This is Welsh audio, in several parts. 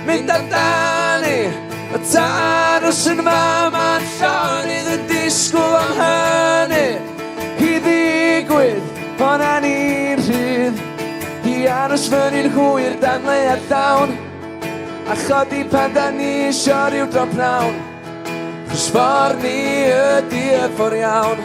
mynd amdani. Y tad os yn ma'n llonydd y disgwyl am hynny. I ddigwydd ond ni'n rhydd. I aros fyny'n hwyr dan leiad dawn. A chodi pan da ni isio rhyw drop nawn. Chos ffordd ni ydi y ffordd iawn.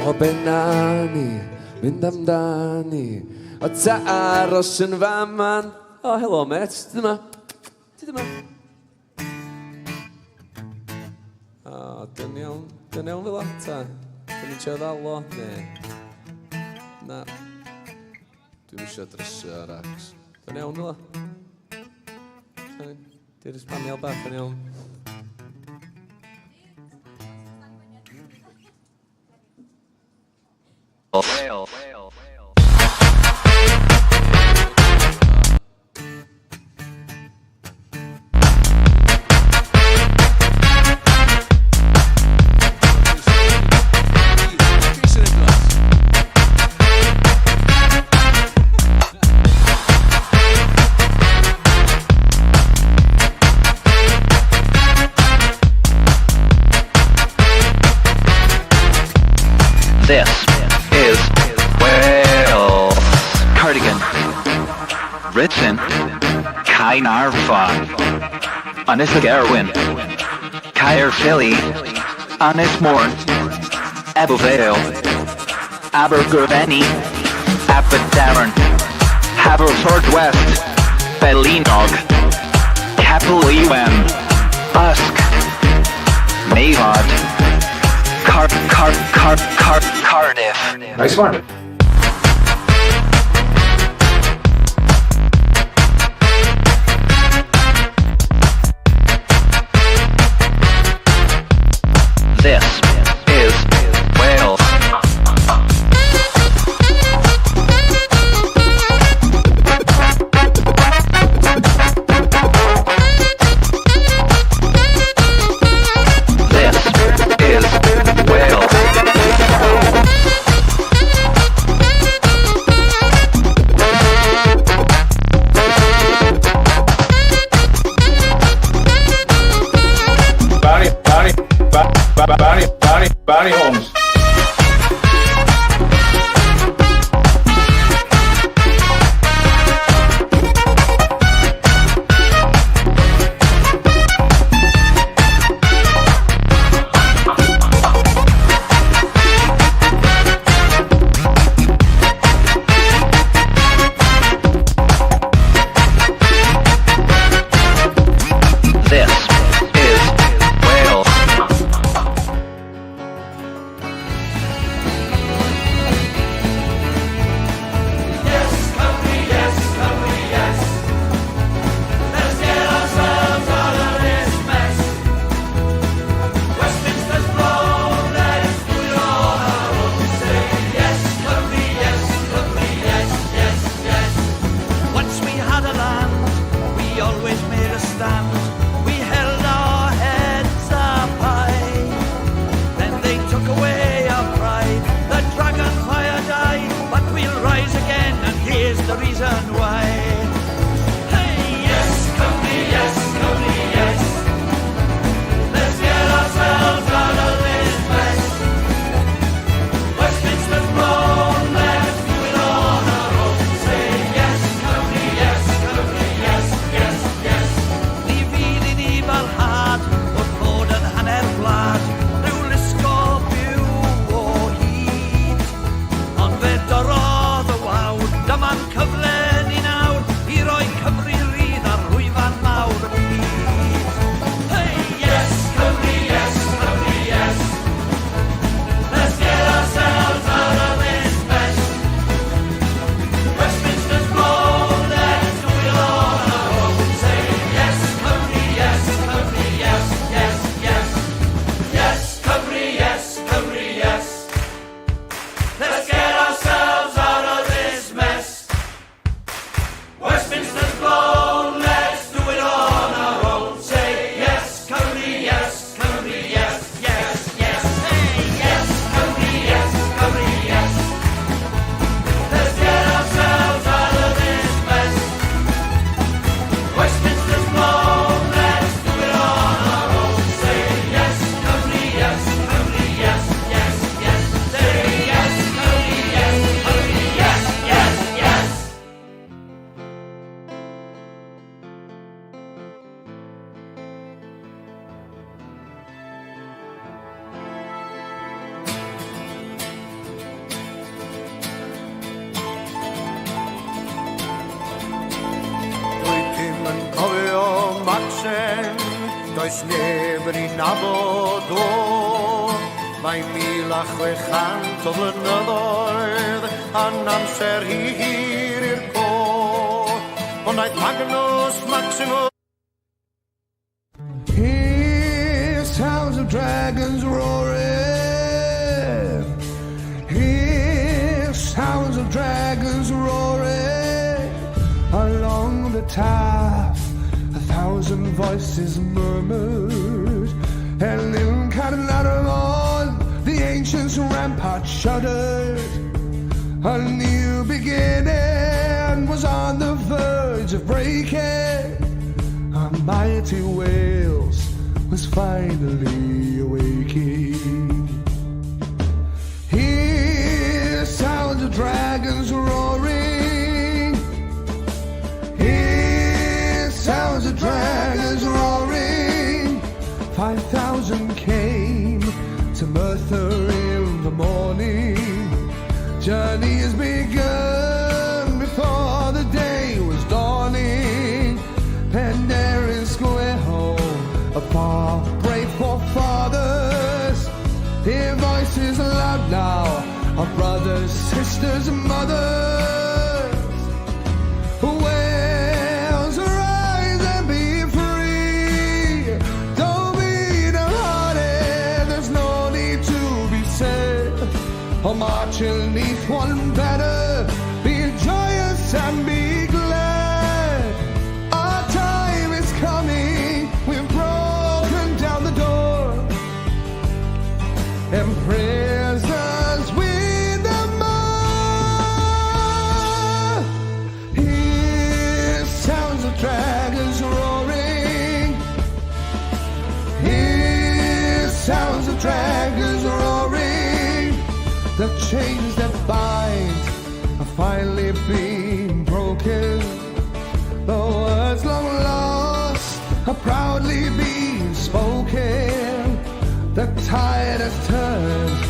O benna ni, mynd amdani. O ta aros yn faman. O, helo, mate. Ti dyma. Ti dyma. O, dyn iawn fel ata. Dyn ni'n siarad alo, ne? Na. Dwi'n eisiau drysio ar acs. Dyn iawn fel ata. Di'r Spaniel bach yn iawn. Whale. This is Wales Cardigan Written Caernarfon Anis Gerwin Caerphilly Anis Morn Abervale Abergavenny Aberdaron Haverfordwest Bellinog Capel-Ewen Usk Mavod Cardiff. Nice one. This is Wales. Barney Holmes. Once we had a land, we always made a stand. We held does never in abodo. My milach we chant of another, and amser here ko. On night Magnus Maximus. Hear sounds of dragons roaring. Hear sounds of dragons roaring. Along the tap, 1,000 voices murmured, and in Carnarvon, the ancients' rampart shuddered. A new beginning was on the verge of breaking. A mighty Wales was finally awaking. Hear sounds of dragons roaring. Hear sounds of dragons roaring. 5,000 came to Merthyr in the morning. Journey has begun before the day was dawning. Penderyn Square home, a far brave forefathers. Hear voices loud now, our brothers, sisters, and mothers. Wales, arise and be free. Don't be downhearted, there's no need to be sad. Oh, marching neath one banner, be joyous and be glad. Our time is coming, we've broken down the door, and prisoners with the mud. Hear sounds of dragons roaring. Hear sounds of dragons roaring. The chains that bind are finally being broken. The words long lost are proudly being spoken. The tide has turned,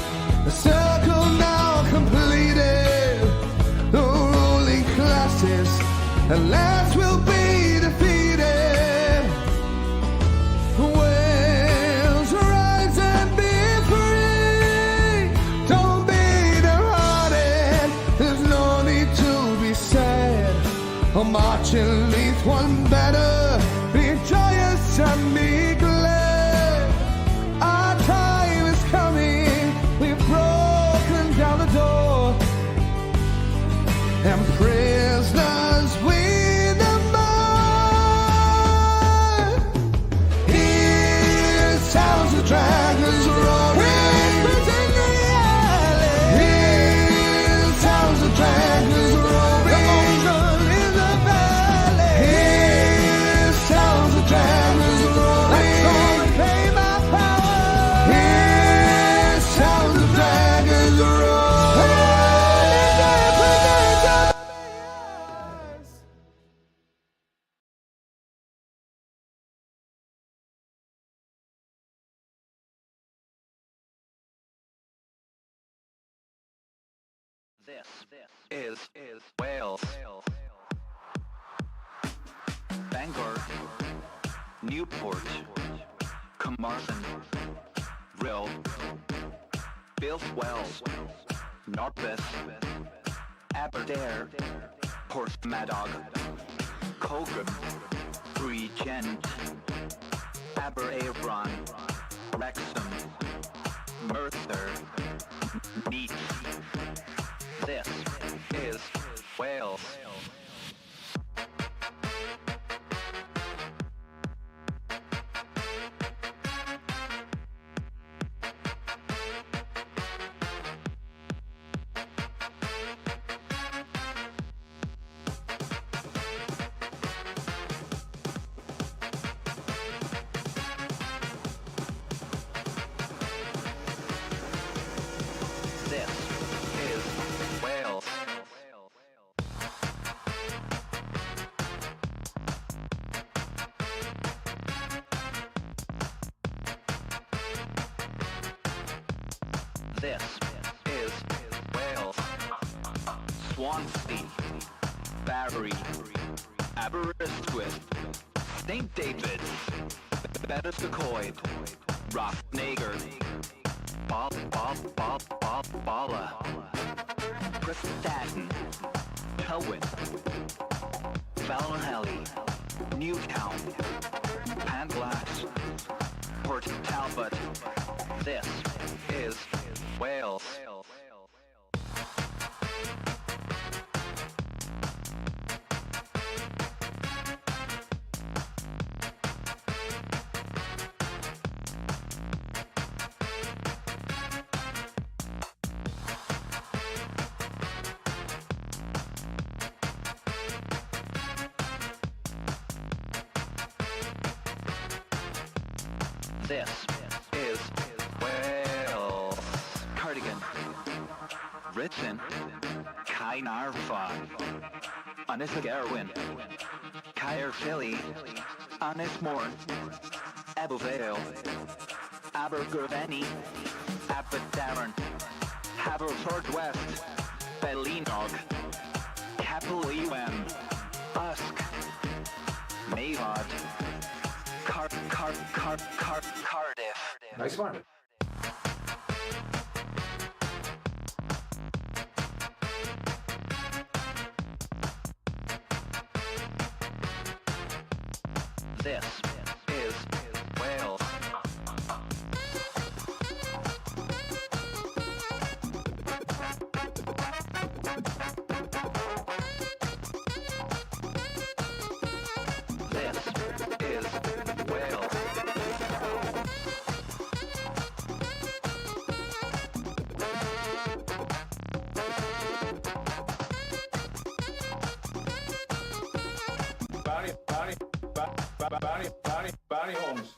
the circle now completed. The ruling classes at last will be defeated. Wales, rise and be free. Don't be downhearted, there's no need to be sad. Oh, marching neath one banner, be joyous and be glad. Our time is coming, we've broken down the door, and prisoners with the mud. Hear sounds of dragons roaring. Hear sounds of dragons roaring. Emotion in the valley. Hear sounds of dragons roaring. Let's go reclaim our power. Hear sounds of dragons roaring. This is Wales. Bangor, Newport, Carmarthen, Rill, Bilfwell, Norpeth, Aberdare, Porthmadog, Cogan, Regent, Aberavon, Wrexham, Merthyr, Meath. This is Wales. This is Wales. This is Wales. Swansea, Barry, Aberystwyth, St. David's, Better Cocoid, Rock Nager, Balla, Prestatyn, Tywin, Ballinhelly, Newtown, Panglass, Port Talbot. This is Wales. This is Wales. Cardigan, Ritson, Caernarfon, Anisgaerwyn, Caerphilly, Anismore, Abervale, Abergavenny, Aberdaron, Haverfordwest, Ballinog, Capel-Ewan, Usk, Mavod, Cardiff. Nice one. This is Wales. This is Wales. Barney Holmes.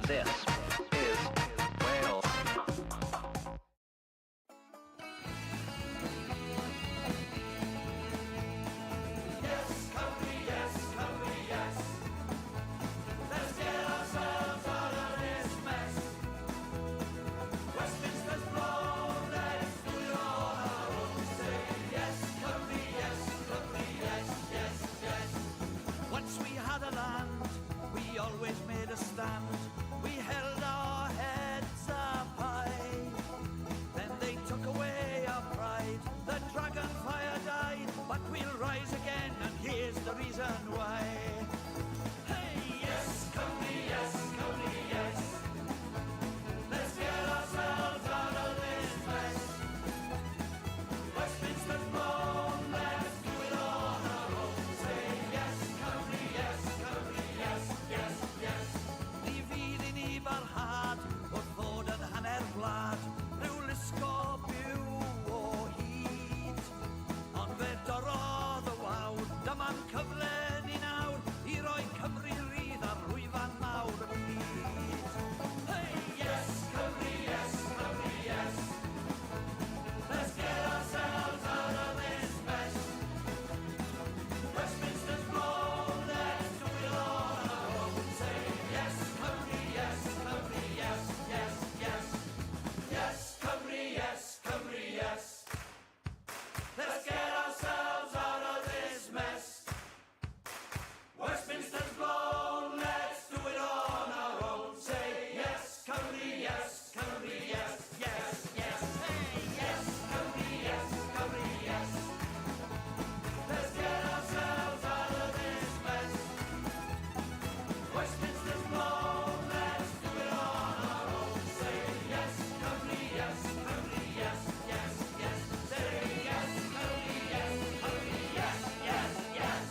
This is Wales. Once we had a land, we always made a stand. We held our heads up high. Then they took away our pride. The dragon fire died, but we'll rise again, and here's the reason why. Hey, yes, Cymru, yes, Cymru, yes. Let's get ourselves out of this mess. Westminster's blown, let's do it on our own. Say yes, Cymru, yes, Cymru, yes, yes, yes. Ni fydd I ni barhad wrth fod yn hanner gwlad, rhyw lusgo byw o hyd. Ond fe dorodd y wawr, dyma'n cyfle ni nawr I roi Cymru rydd ar rwyfan mawr y byd. Hey, yes, Cymru, yes, Cymru, yes. Let's get ourselves out of this mess. Westminster's blown, let's do it on our own. Say yes, Cymru, yes, Cymru, yes, yes, yes. Yes, Cymru, yes, Cymru, yes. Let's get ourselves out of this mess. Westminster's blown, let's do it on our own. Say yes, Cymru, yes, Cymru, yes, yes, yes. Hey, yes, Cymru, yes, Cymru, yes. Let's get ourselves out of this mess. Westminster's blown, let's do it on our own. Say yes, Cymru, yes, Cymru, yes, yes, yes. Say yes, Cymru, yes, Cymru, yes, yes, yes.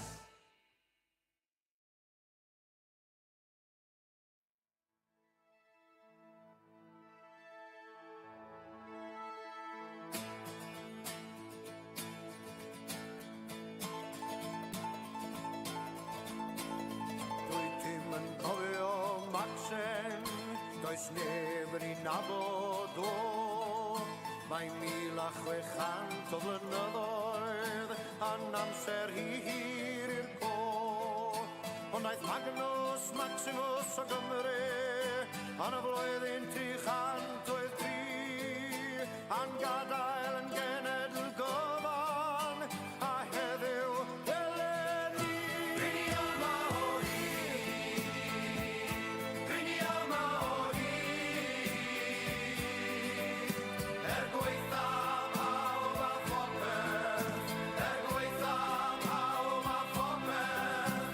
Dwi dim yn cofio Maxen, does neb yn ei nabod o. Mae 1600 o flynyddoedd yn amser hir i'r co. Ond aeth Magnus Maximus o Gymru yn y flwyddyn 303 yn gadael yn genedl gyfan a heddiw eleni. Rini yma o hyd, rini yma o hyd, gweitha pawb a phopeth, gweitha pawb a phopeth,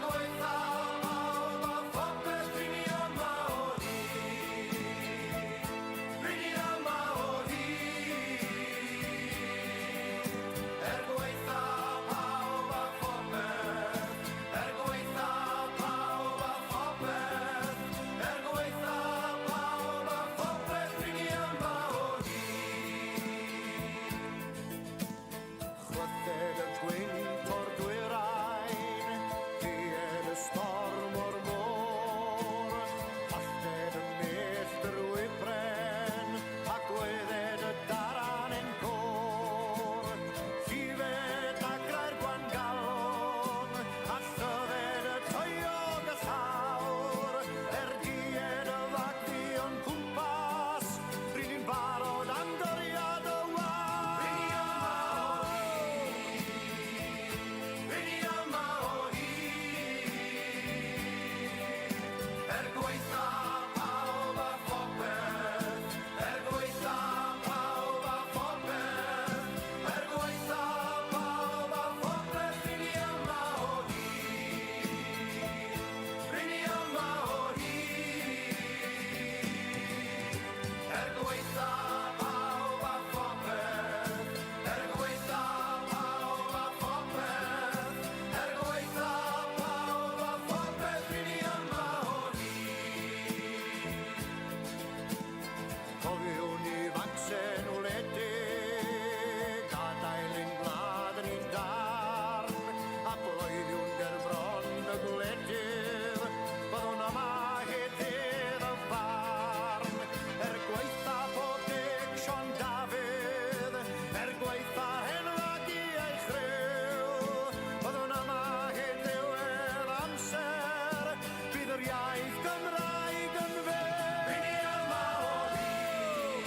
gweitha pawb a phopeth, rini yma o hyd, rini yma o hyd, gweitha pawb a phopeth, gweitha pawb a phopeth, gweitha pawb a phopeth, rini yma o Chwythed y gwynt o'r dwyrain, died y storm o'r môr, pallted y mellt yr wybren, a gwedded y daran yn côr. Llifed a grair gwangalon, a llyfed y toiog y llawr, died y fagfi o'n cwmpas, rydyn ni'n barod am doriad y wawr. Rini yma o hyd, rini yma o hyd, gweitha pawb a phopeth, gweitha pawb a phopeth, gweitha pawb a phopeth, rini yma o hyd, rini yma o hyd, gweitha pawb a phopeth, gweitha pawb a phopeth, gweitha pawb a phopeth, rini yma o hyd. Cofiwn i facsen wledig, gadael ein gwlad yn ein darn, a bloeddiwn ger bron y gwledydd, byddwn yma hedydd y farn. Gweitha pob dig Sion Dafydd, gweitha henwagu ei chryw, byddwn yma heddiwedd amser, bydd yr iaith Gymraeg yn fyw. Rini yma o hyd,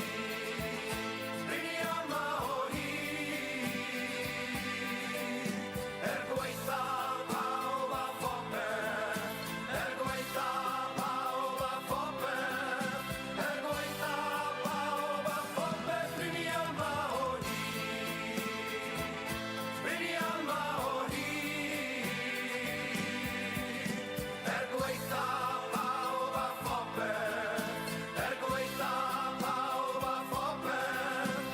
rini yma o hyd, gweitha pawb a phopeth, gweitha pawb a phopeth, gweitha pawb a phopeth, rini yma o hyd, rini yma o hyd, gweitha pawb a phopeth, gweitha pawb a phopeth,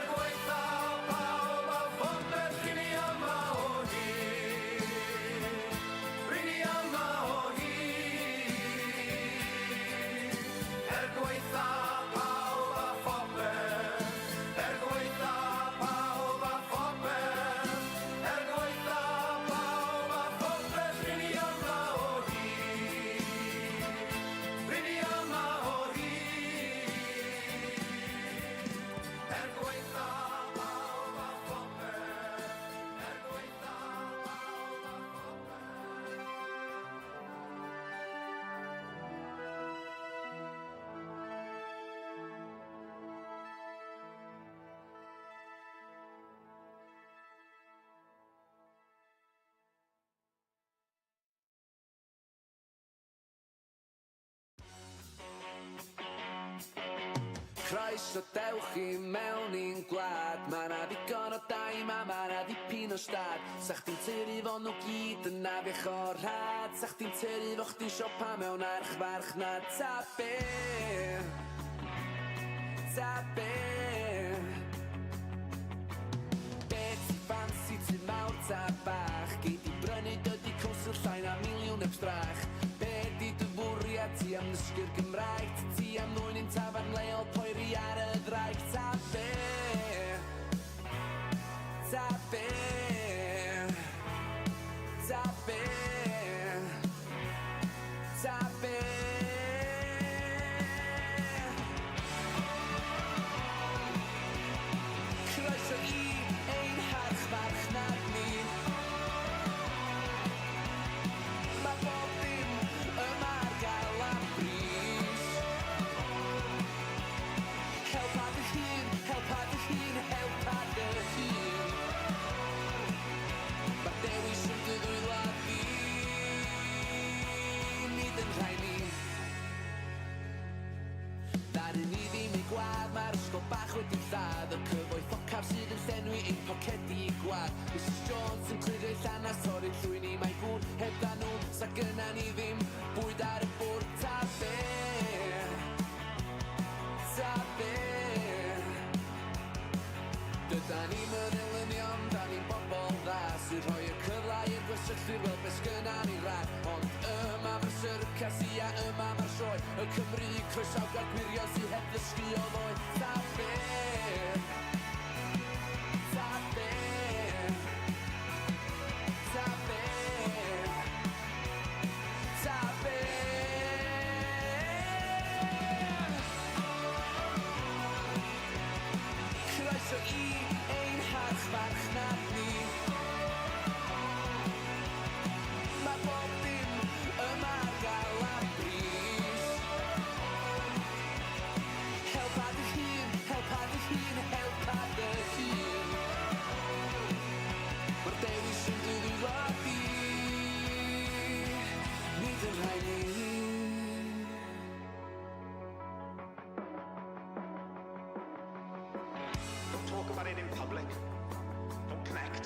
gweitha pawb a phopeth, rini yma o hyd, rini yma o hyd, gweitha pawb a phopeth, gweitha pawb a phopeth, gweitha pawb a phopeth, rini yma o hyd, rini yma o hyd, gweitha pawb a phopeth, gweitha Croeso dewch i mewn i'n gwlad. Ma' na ddigon o daim a ma' na ddipyn o stad. Sa chdi'n tyru fo nhw gyd yn afiach o'r rhad. Sa chdi'n tyru fo chdi'n siopa mewn archfarch na ta be', ta be'. Be ti fancy ti mawr ta bach, gei di brynu dydi cwsl llai na miliwn ebstrach. Be di dy fwriad ti am ddysgu'r Gymraeg? Ti am ddwyn yn tafarn leol poeri ar y ddraig? Ta be', ta be', ta be', ta be'. i ein harch marchnad ni. Mae bob dim yma ar gael am bris. Helpa dy hun, helpa dy hun, helpa dy hun. Mae'r dewis yn dy ddwylo di, nid yn rhai ni. Ddaru ni ddim ei gwad, mae'r ysgol bach wedi lladd. Y cyfoeth ffocaf sydd yn llenwi ein pocedi i gwad. Mrs Jones yn clirio'i llanas, torri'r llwyn i mae gŵr heb dan nhw. Sa gynna ni ddim bwyd ar y bwrdd. Ta be, ta be. Dyda ni'n elynion, da ni'n bobl dda sy'n rhoi y cyfle i'r gwersyllwyr weld beth sgynna ni rad. Ond yma mae'r syrcas i a yma mae'r sioe. Y Cymru croesaw gael gwirion sy'n heb ddysgu o ddoe. Ta be, ta be, ta be, ta be. Croeso i ein harch marchnad ni. Mae bob dim yma ar gael am bris. Helpa dy hun, helpa dy hun, helpa dy hun. Mae'r dewis yn dy ddwylo di, nid yn rhai ni. Don't talk about it in public. Don't connect.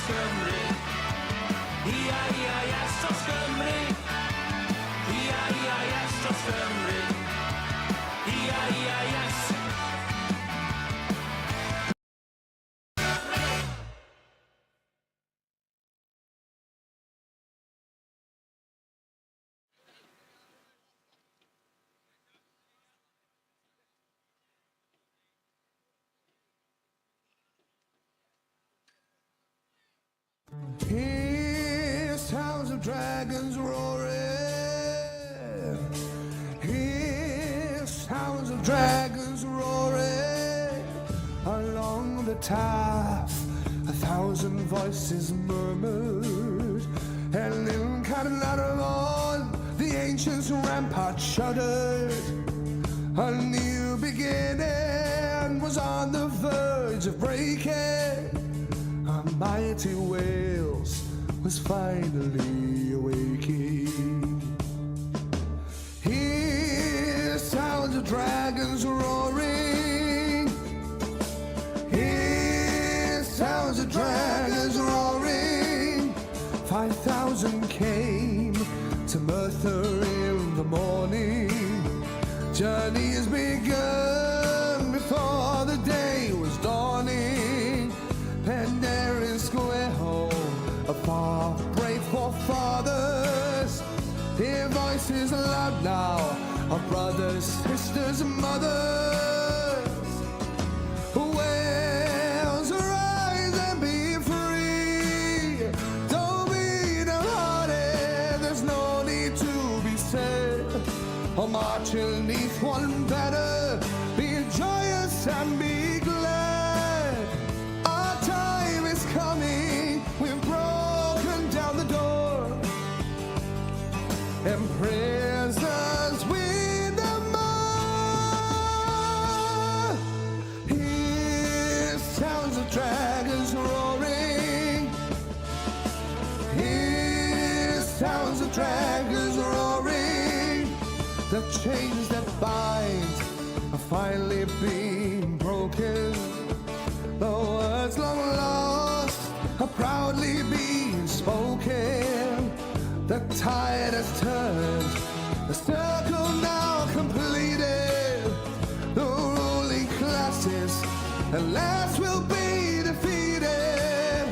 Gymru. Ia, ia, yes, dros Gymru. Ia, ia, yes, dros Gymru. Ia, ia, yes. Hear sounds of dragons roaring. Hear sounds of dragons roaring. Along the Taff, 1,000 voices murmured. And in Carnarvon, the ancients' rampart shuddered. A new beginning was on the verge of breaking. A mighty Wales was finally awaking. Hear sounds of dragons roaring. Hear sounds of dragons roaring. 5,000 came to Merthyr in the morning. Journey has begun before the day was dawning. Penderyn Square home, a far brave forefathers. Hear voices loud now of brothers, sisters, and mothers. Wales, arise and be free. Don't be downhearted, there's no need to be sad. Oh, marching neath one banner, be joyous and be glad. Our time is coming, we've broken down the door, and prisoners with the more. Hear sounds of dragons roaring. Hear sounds of dragons roaring. The chains that bind are finally being broken. The words long lost are proudly being spoken. The tide has turned, the circle now completed. The ruling classes at last will be defeated.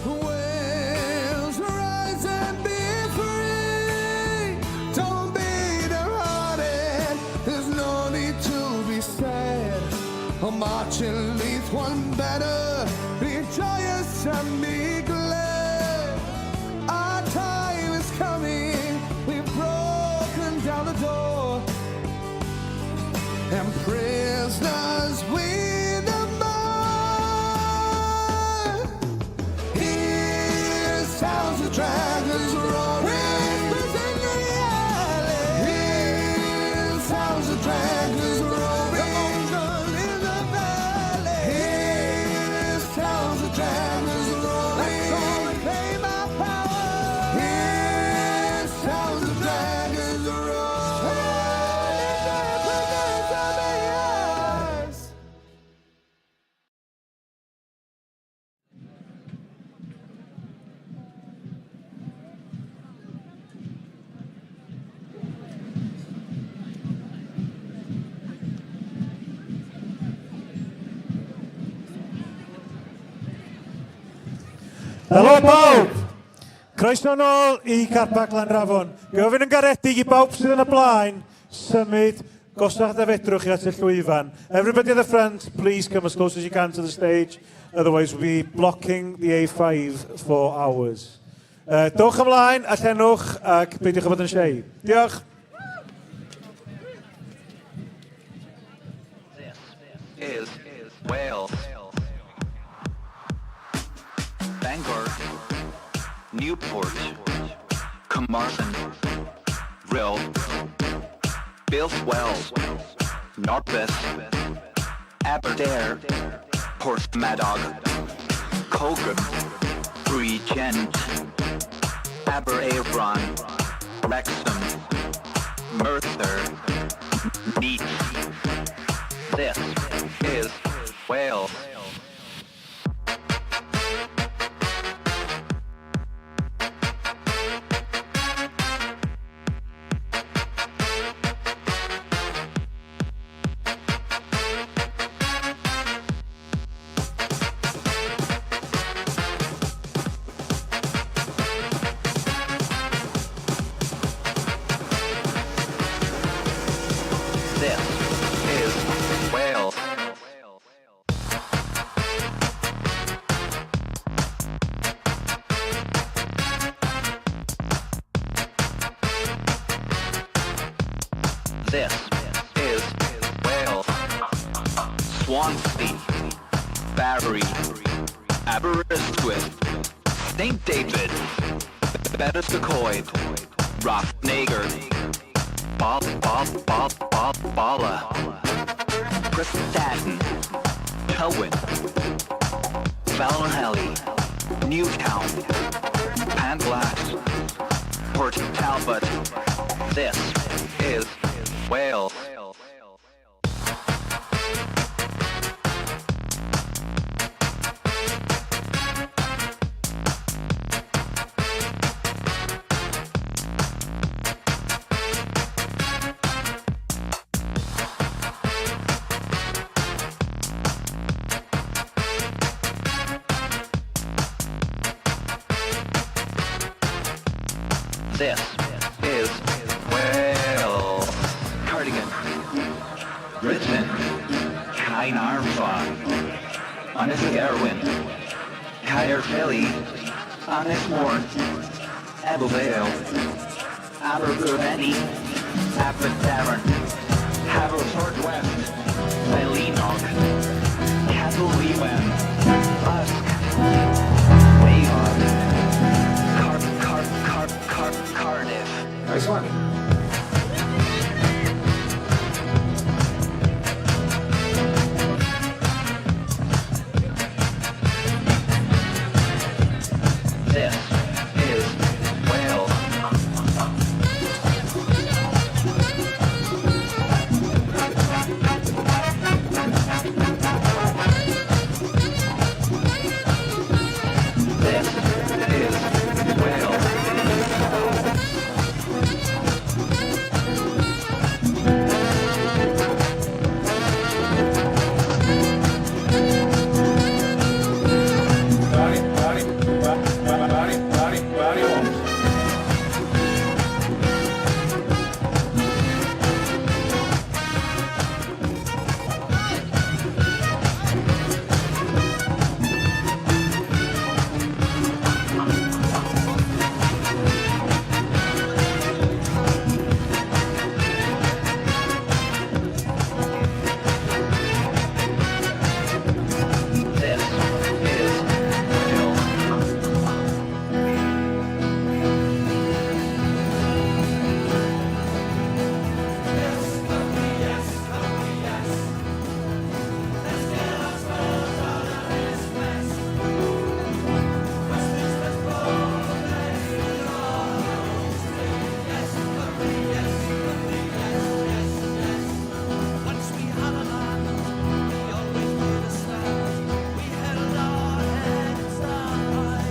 Wales, rise and be free. Don't be downhearted, there's no need to be sad. Oh, marching neath one banner, be joyous and be glad. Our time is coming, we've broken down the door, and prisoners we no more. Hear sounds of dragons roaring. Hear sounds of dragons roaring. Hear sounds of dragons roaring. Claim our power. Hear sounds of dragons roaring. Helo bawb! Croeso nôl i Carpac Lanrafon. Gofyn yn garedig i bawb sydd yn y blaen, symud, gosach a fedrwch chi at y llwyfan. Everybody at the front, please come as close as you can to the stage. Otherwise we'll be blocking the A5 for hours. Dowch ymlaen, allenwch ac beidiwch o fod yn shei. Diolch. This is Wales. Bangor, Newport, Carmarthen, Rill, Bilfwell, Northbeth, Aberdare, Porthmadog, Cogan, Bregent, Aberavon, Wrexham, Merthyr, Neath. This is Wales. This is Wales, Swansea, Barry, Aberystwyth, St. David, Betws-y-Coed, Rothnager, Bala, Prestatyn, Tywyn, Ballinhelly, Newtown, Panglas, Port Talbot. This is Wales. This is Wales. Cardigan, Richmond, Caernarfon, Anisgarwin, Caerphilly, Anismore, Abervale, Abergavenny, Aberdaron, Haverford West, Eilenog, Castlelewan, Usk, Bayard, Cardiff. Nice one. This is Wales. This is Wales. This is Wales. Once we had a land, we always made a stand. We held our heads high.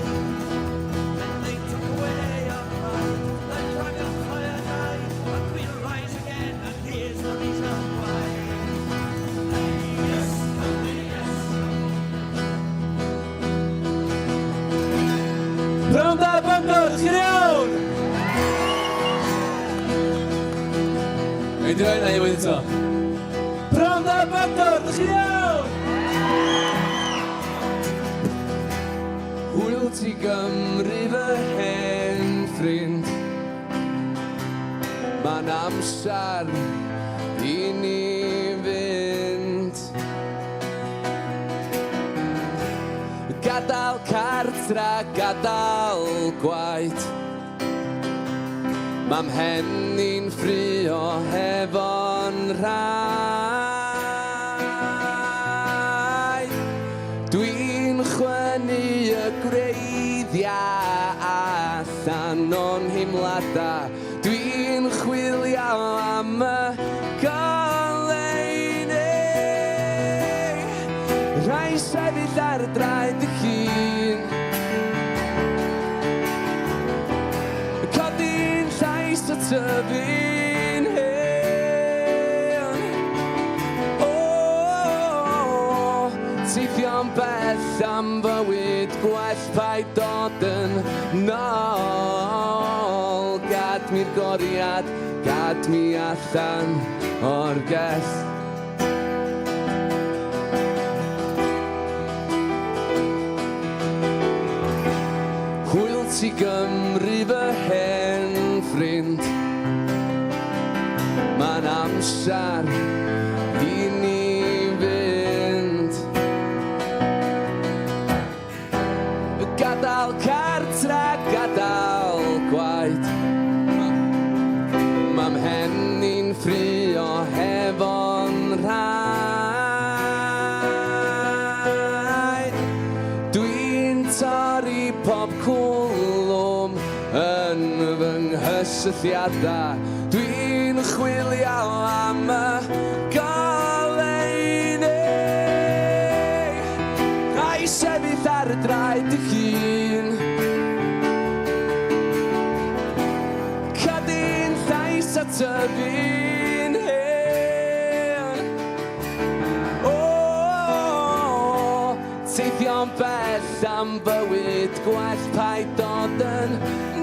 Then they took away our pride. The dragon fire died, but we'll rise again, and here's the reason why. Yes, yes. Pronta Bangor, chi'n iawn? Mynd i roi na i wedi to. Pronta Bangor, chi'n iawn? Hwyl ti Gymru fy hen ffrind. Mae'n amser i ni fynd. Gadal cartra, gadal gwaith. Mam hen ni'n ffrio hefo'n rhaid. Dwi'n chwynnu y gwreiddiau allan o'n himlada. Dwi'n chwilio am y goleuni. Rai sefyll ar y draed y hun. Codi'n llais y tyfu'n hen. Teithio'n bell am fywyd gwell paid dod yn nôl. Gad mi'r goriad, gad mi allan o'r gell. Hwyl ti Gymru fy hen ffrind. Mae'n amser amser I ni fynd. Gadael cartre, gadael gwaith. Mam henni'n ffrio hefo'n rhaid. Dwi'n torri pob cwlwm yn fy nghysylltiadau. Dwi'n chwilio am y goleuni. Rhai sefyll ar y draed dy hun. Cadw'n llais a tyfu'n hen. Teithio'n bell am bywyd gwell paid dod yn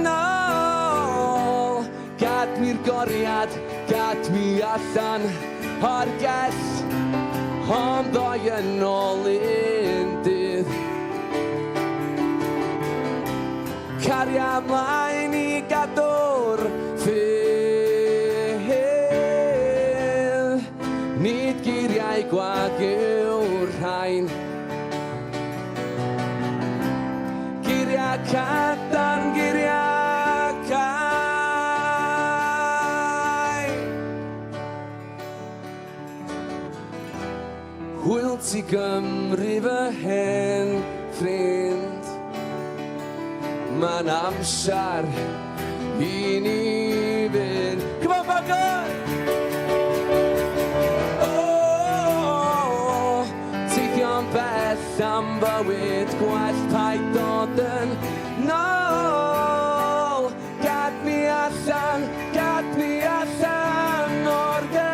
nôl. Gad mi'r goriad, gad mi allan o'r gell. Ond ddoi yn ôl un dydd. Cario ymlaen I gadw'r ffydd. Nid geiriau gwag yw'r rhain. Geiriau cadarn, geiriau cai. Hwyl ti Gymru fy hen ffrind. Ma'n amser I ni fynd. Come on, Bangor! Teithio'n bell am bywyd gwell paid dod yn nôl. Gad mi allan o'r gell.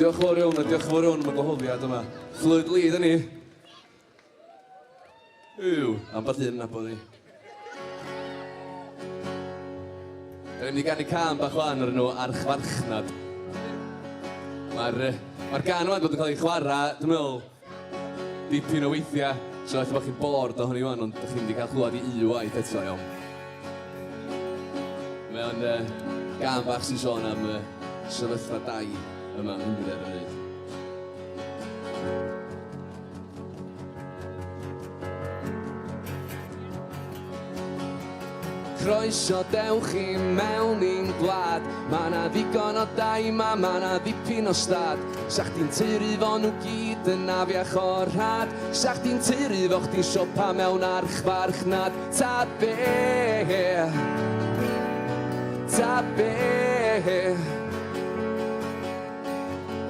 Diolch yn fawr iawn, diolch yn fawr iawn am y gwahoddiad yma. Flwyd lead yn ni. Ambell un nabod ni. Da ni'n mynd I ganu can bach wan ar nhw archfarchnad. Mae'r gan wan bod yn cael ei chwarae, dwi'n meddwl, dipyn o weithiau. So eithaf bod chi'n bored ohoni wan, ond ydych chi'n mynd I cael chlywed I waith eto iawn. Mae'n gan bach sy'n sôn am sefyllfa dau yma yn Nghymru ar y bryd. Croeso dewch I mewn i'n gwlad. Ma' na ddigon o dau ma' na ddipyn o stad. Sa chdi'n teulu fo nhw gyd yn afiach o'r rhad. Sa chdi'n teulu fo chdi'n siopa mewn archfarchnad. Ta be?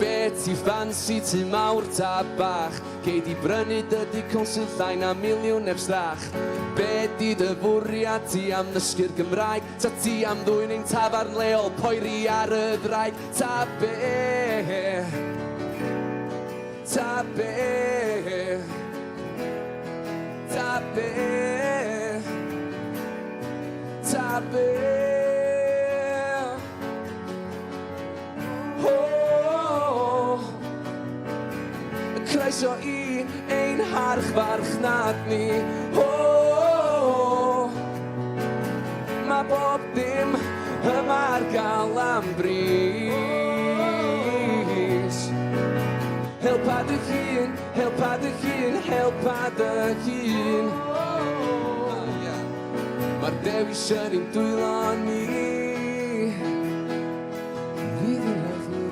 Be ti ffansi ti mawr ta bach. Gei di brynu dydy consul llai na miliwn heb strach. Be di dy fwriad ti am ddysgu'r Gymraeg? Ta ti am ddwyn ein tafarn leol poeri ar y ddraig? Ta be? Ta be? Ta be? Ta be? Croeso I ein harchfarchnad ni. Ma' bob dim yma ar gael am bris. Helpa dy hun, helpa dy hun, helpa dy hun. Mae'r dewis yn ein dwylo ni. Fydd yn heddlu.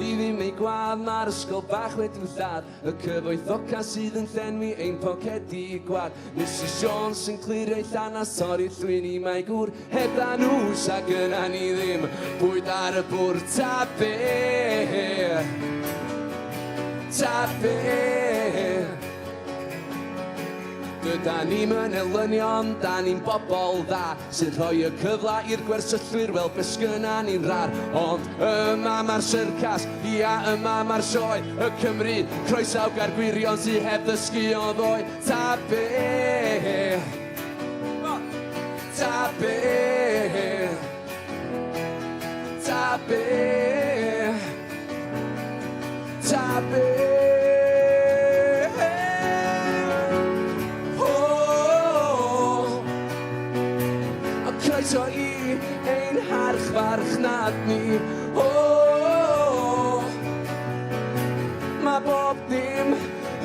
I ddim ei gwadd mae'r ysgol bach wedi'w lladd. Y cyfoethoca sydd yn llenwi ein pocedi gwad. Mrs Jones yn clirio ei llanas torri llwyn I mae gŵr. Heb ddannws ac yna ni ddim bwyd ar y bwr. Ta be? Ta be? Dyda ni'n elynion, da ni'n bobl dda sy'n rhoi y cyfla i'r gwersyllwyr wel be sgynna ni'n rar. Ond yma mae'r syrcas, ia yma mae'r sioe y Cymru, croesaw gar gwirion sy'n heb ddysgu o ddoe. Ta be, ta be, ta be, ta be. Croeso i ein harch farchnad ni. Mae bob dim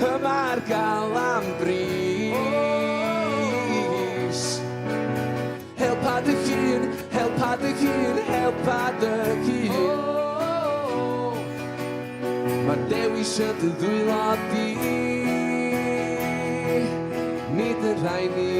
yma'r gael am bris. Helpa dy hun, helpa dy hun, helpa dy hun. Mae dewis y dy ddwylo di, nid yn rhaid ni.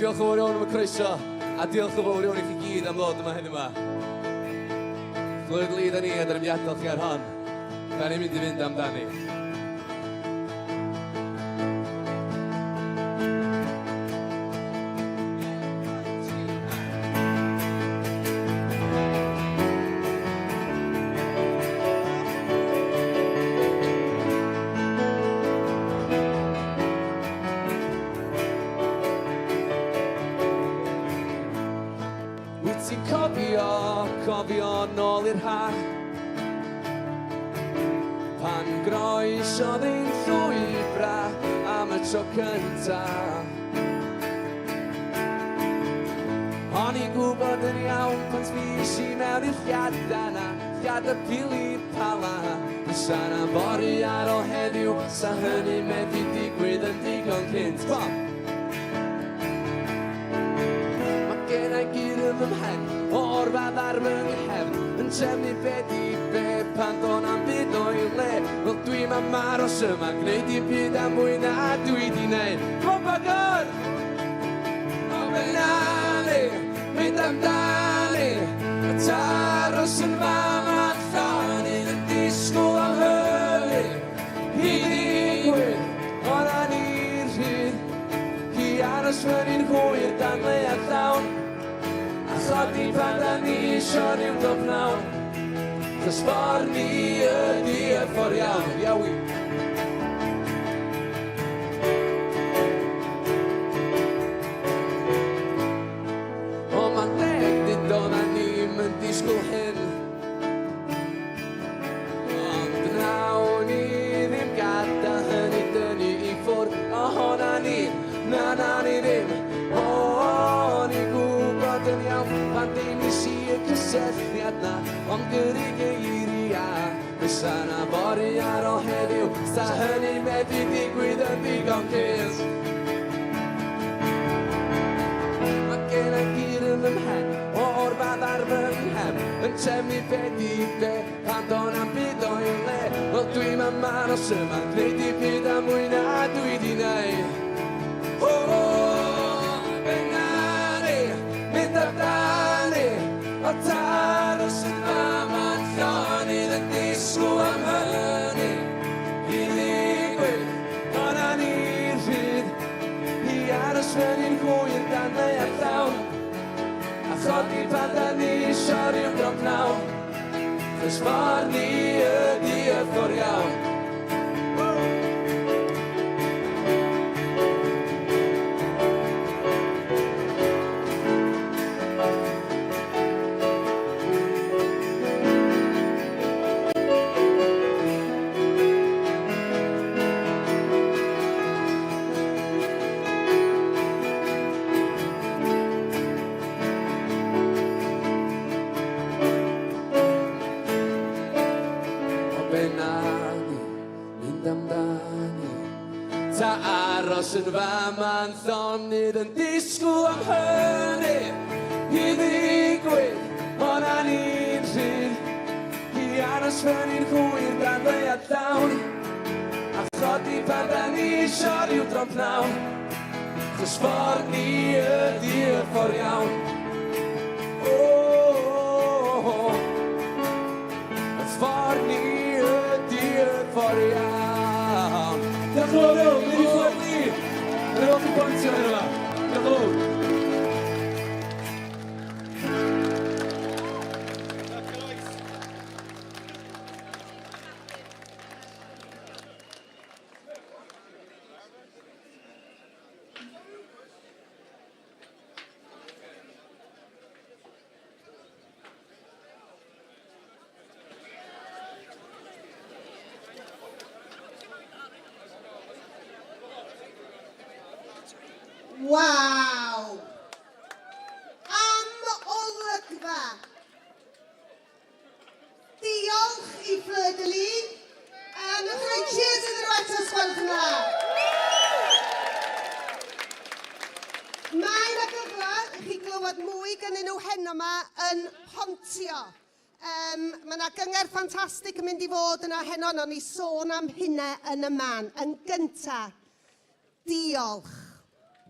Diolch yn fawr iawn am y croeso, a diolch yn fawr iawn i chi gyd am ddod yma hyn yma. Flwydd lid â ni, a dyn ni'n adael chi ar hon. Da ni'n mynd i fynd amdani. Ti'n cofio nôl i'r ha pan groesodd ein llwybra am y tro cynta. O'n i'n gwybod yn iawn pan sfis i mewn i'r llliada na, llliada pili pala. Fysa na fori ar ôl heddiw, sa hynny medru digwydd yn digon cynt. Yn ymhen, o'r fath ar fy nghefn, yn trefnu be di be pan do'n am byd o'i le. Wel dwi'n amaros yma, gwneud i byd am mwy na dwi di neud. Come on, Bangor! O benali, mynd amdani, y taros yn fam a llonydd yn disgwyl am hynny. I ddigwydd, o'na ni'n rhydd, i aros fyny'n hwyr dan le a llawn. Chodi pan da ni isio ni'n gofnawn, chos ffordd ni ydi y ffordd iawn. Iawi. O ma'n deg dydon a ni'n mynd disgwyl hyn, ond nawn ni ddim gadael hynny dynnu i ffwrdd ohona ni. Na ni ddim. Ni'n gwybod yn iawn pan deunis i y cysylltiad na, ond gyrru geiria. Fysa na fori ar ôl heddiw, sa hynny medru digwydd yn ddigon cynt. Mae gen i gyd yn ymhen, o'r fath ar fy nghefn, yn trefnu be di be pan do'n am byd o'i le. Wel dwi'n amaros yma, gwneud i byd am mwy na dwi di neud. Mynd amdani, o taros yn fam a llonydd yn disgwyl am hynny. I ddigwydd, o'na ni pan da ni isio rhyw drop nawn. Chos ffordd ni ydi y ffordd iawn. Ta aros yn fama'n llonydd yn disgwyl am hynny i ddigwydd, ond a'n un rhydd i aros fyny'n hwyr dan ddeiad llawn a chodi pan da ni isio rhyw drop nawn, chos ffordd ni ydi y ffordd iawn. Y ffordd ni ydi y ffordd iawn. Diolch yn fawr iawn, ni di clywed ni. Yn ôl chi pwyntio hyn yma. Diolch yn fawr. Waw! Am olygfa. Diolch i Fleur de Lys. Newch chi roi cheers iddyn nhw eto, sgwelwch yn dda. Mae yna gyfle i chi glywed mwy gynnyn nhw heno yma yn Pontio. Mae yna gyngor ffantastig yn mynd i fod yna heno, ond ni sôn am hynna yn y man. Yn gynta, diolch.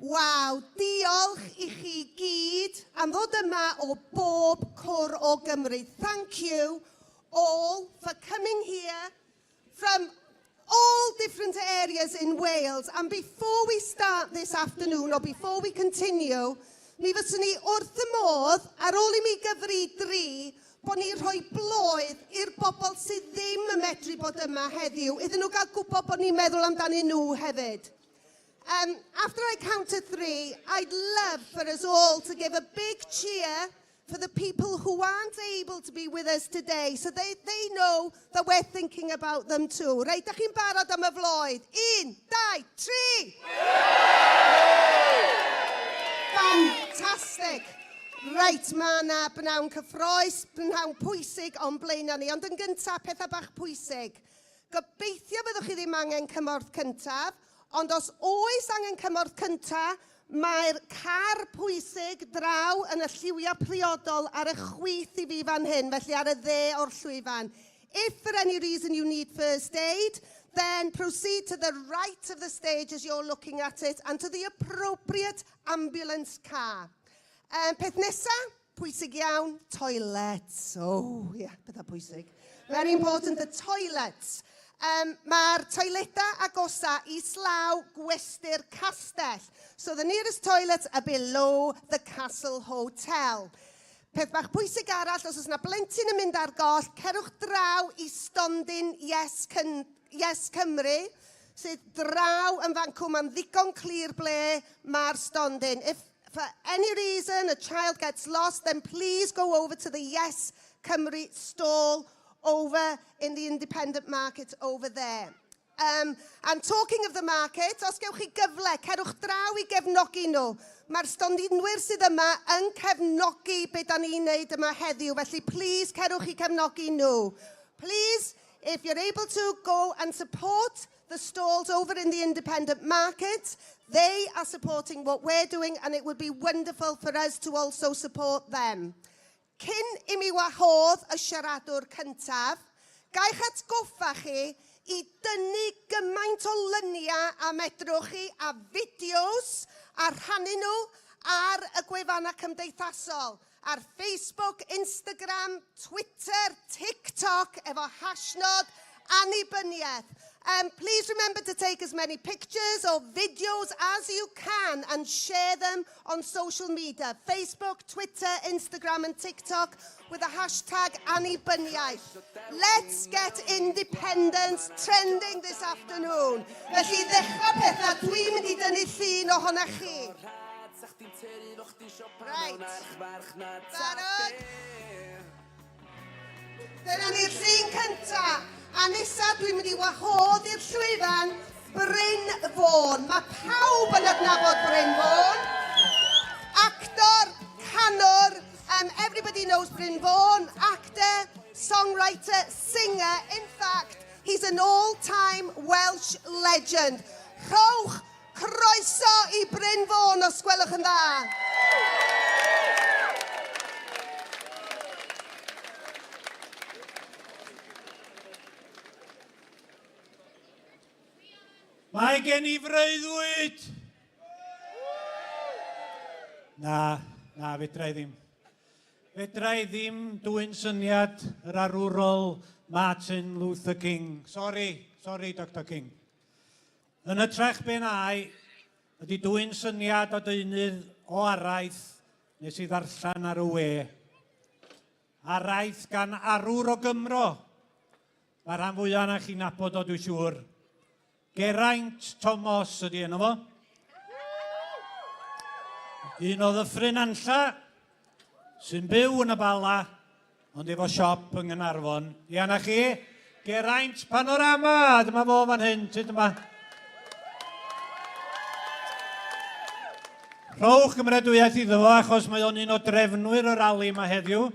Waw, diolch i chi gyd am ddod yma o bob cwr o Gymru. Thank you all for coming here from all different areas in Wales. And before we start this afternoon, or before we continue, mi fyswn ni wrth y modd, ar ôl i mi gyfri dri, bod ni rhoi blwydd i'r bobl sydd ddim yn medru bod yma heddiw, iddyn nhw gael gwybod bod ni'n meddwl amdanyn nhw hefyd. After I count to 3, I'd love for us all to give a big cheer for the people who aren't able to be with us today, so they know that we're thinking about them too. Reit, ydych chi'n barod am y floed? 1, 2, 3! Fantastic! Reit, mae yna bnawn cyffroes, bnawn pwysig o'n blaenau ni, ond yn gyntaf pethau bach pwysig. Gobeithio byddwch chi ddim angen cymorth cyntaf, ond os oes angen cymorth cyntaf, mae'r car pwysig draw yn y lliwiau priodol ar y chwith i fi fan hyn, felly ar y dde o'r llwyfan. If for any reason you need first aid, then proceed to the right of the stage as you're looking at it and to the appropriate ambulance car. Peth nesa, pwysig iawn, toilets. Oh, yeah, pethau pwysig. Very important, the toilets. Mae'r toiledau agosa islaw gwesty'r castell. So the nearest toilets are below the Castle Hotel. Peth bach pwysig arall, os oes yna blentyn yn mynd ar goll, cerwch draw i stondin Yes Cymru, sydd draw yn fancw, mae'n ddigon clir ble mae'r stondin. If for any reason a child gets lost, then please go over to the Yes Cymru stall over in the independent market over there. And talking of the market, os gewch chi gyfle, cerwch draw i gefnogi nhw. Mae'r stondinwyr sydd yma yn cefnogi beth da ni'n neud yma heddiw, felly please cerwch i cefnogi nhw. Please, if you're able to, go and support the stalls over in the independent market. They are supporting what we're doing, and it would be wonderful for us to also support them. Cyn i mi wahodd y siaradwr cyntaf, gaich atgoffa chi i dynnu gymaint o lyniau a medrwch chi a fideos a rhannu nhw ar y gwefannau cymdeithasol, ar Facebook, Instagram, Twitter, TikTok, efo hashnod Annibyniaeth. Please remember to take as many pictures or videos as you can and share them on social media, Facebook, Twitter, Instagram and TikTok with the hashtag Annibyniaeth. Let's get independence trending this afternoon. Felly ddechrau pethau, dwi'n mynd I dynnu llun ohonoch chi. Right. Barod? Dyna ni'r llun cynta. A nesa dwi'n mynd I wahodd i'r llwyfan Bryn Fawn. Mae pawb yn adnabod Bryn Fawn. Actor, canwr, everybody knows Bryn Fawn. Actor, songwriter, singer. In fact, he's an all-time Welsh legend. Rhowch croeso I Bryn Fawn os gwelwch yn dda. Mae gen I freuddwyd. Na, fedra I ddim. Fedra I ddim dwy'n syniad yr arwrol Martin Luther King. Sorry, Dr King. Yn ytrach benau, ydy dwy'n syniad o deunydd o araith nes I ddarllen ar y we. Araith gan arwr o Gymro. Mae'r rhan fwyaf na chi'n nabod o dwi'n siŵr. Geraint Thomas ydy enw fo. Un o ddyffryn anlla sy'n byw yn y Bala ond efo siop yng Nghaernarfon. Ia na chi, Geraint Panorama. Dyma fo fan hyn, dyma. Rhowch gymrydwiaeth iddo fo achos mae o'n un o drefnwyr y rali yma heddiw.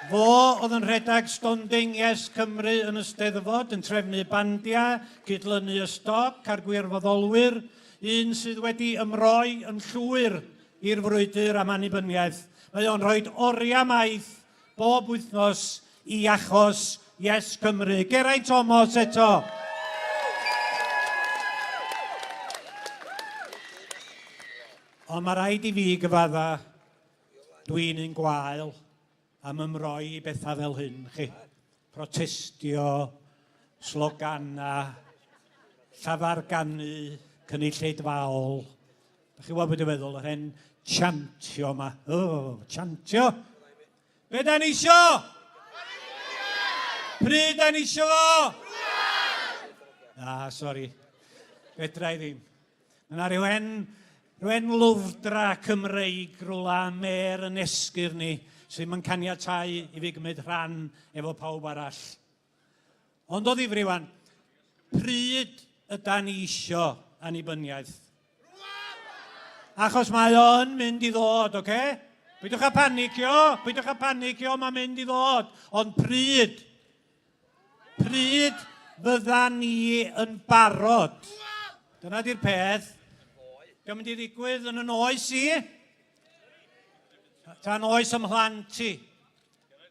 Fo oedd yn rhedag stonding Yes Cymru yn y Steddfod yn trefnu bandia, gydlynu y stoc a'r gwirfoddolwyr, un sydd wedi ymroi yn llwyr i'r frwydr am annibyniaeth. Mae o'n rhoi oriau maith bob wythnos I achos Yes Cymru. Geraint Thomas eto. Ond mae rhaid I fi gyfadda, dwi'n un gwael am ymroi I bethau fel hyn, chi. Protestio, slogana, llafarganu, cynulleidfaol. Dach chi wybod beth dwi'n feddwl, yr hen chantio yma. Chantio. Be da ni isio? Pryd da ni isio fo? Sori. Fedra I ddim. Yna rhywun lwfdra Cymreig rwla mer yn esgyr ni sy'n mynd caniatau I fi gymryd rhan efo pawb arall. Ond o ddifri wan, pryd yda ni isio annibyniaeth? Achos mae o'n mynd I ddod, oce? Pwydwch a panicio, mae'n mynd I ddod. Ond pryd fydda ni yn barod? Dyna di'r peth. Di'n mynd I ddigwydd yn yn oes I? Tan oes ymhlant I.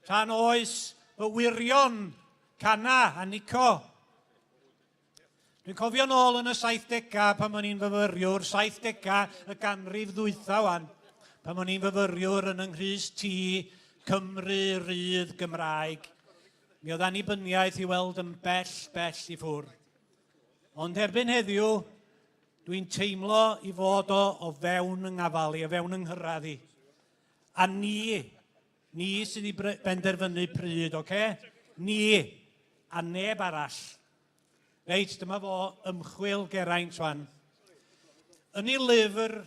Tan oes fy wirion, cana a nico. Dwi'n cofio nôl yn y 70au pan o'n i'n fyfyriwr, 70au y ganrif ddwytha wan, pan o'n i'n fyfyriwr yn Nghrys T, Cymru, Rydd, Gymraeg. Mi oedd annibyniaeth I weld yn bell I ffwr. Ond erbyn heddiw, dwi'n teimlo I fod o fewn yng ngafal I, o fewn yng nghyrraedd I. A ni sydd I benderfynu pryd, oce? Ni, a neb arall. Reit, dyma fo ymchwil Geraint wan. Yn ei lyfr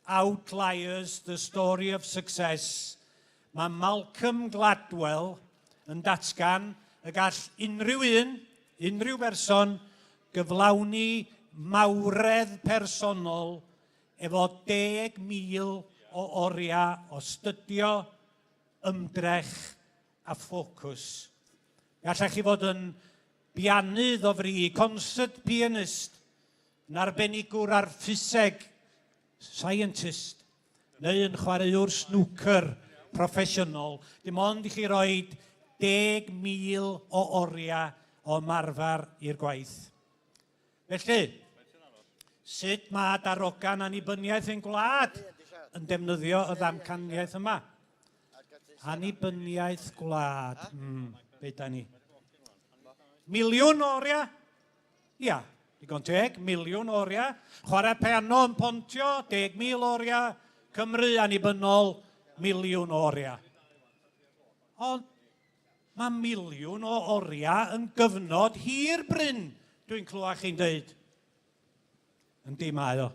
Outliers, The Story of Success, mae Malcolm Gladwell yn datgan y gall unrhyw berson gyflawni mawredd personol efo 10,000 o oriau o stydio, ymdrech a ffocws. Gallech chi fod yn bianydd o fri, concert pianist, yn arbenigwr ar ffiseg, scientist, neu yn chwaraewr snooker proffesiynol. Dim ond I chi roi 10,000 o oriau o marfar i'r gwaith. Felly, sut mae darogan annibyniaeth ein gwlad yn defnyddio y ddamcaniaeth yma? Annibyniaeth gwlad. Be da ni? miliwn oriau. Ia, digon teg, miliwn oriau. Chwarae piano yn Pontio, 10,000 oriau. Cymru annibynnol, miliwn oriau. Ond mae miliwn o oriau yn gyfnod hir bryn, dwi'n clywed chi'n dweud. Yndi mae o.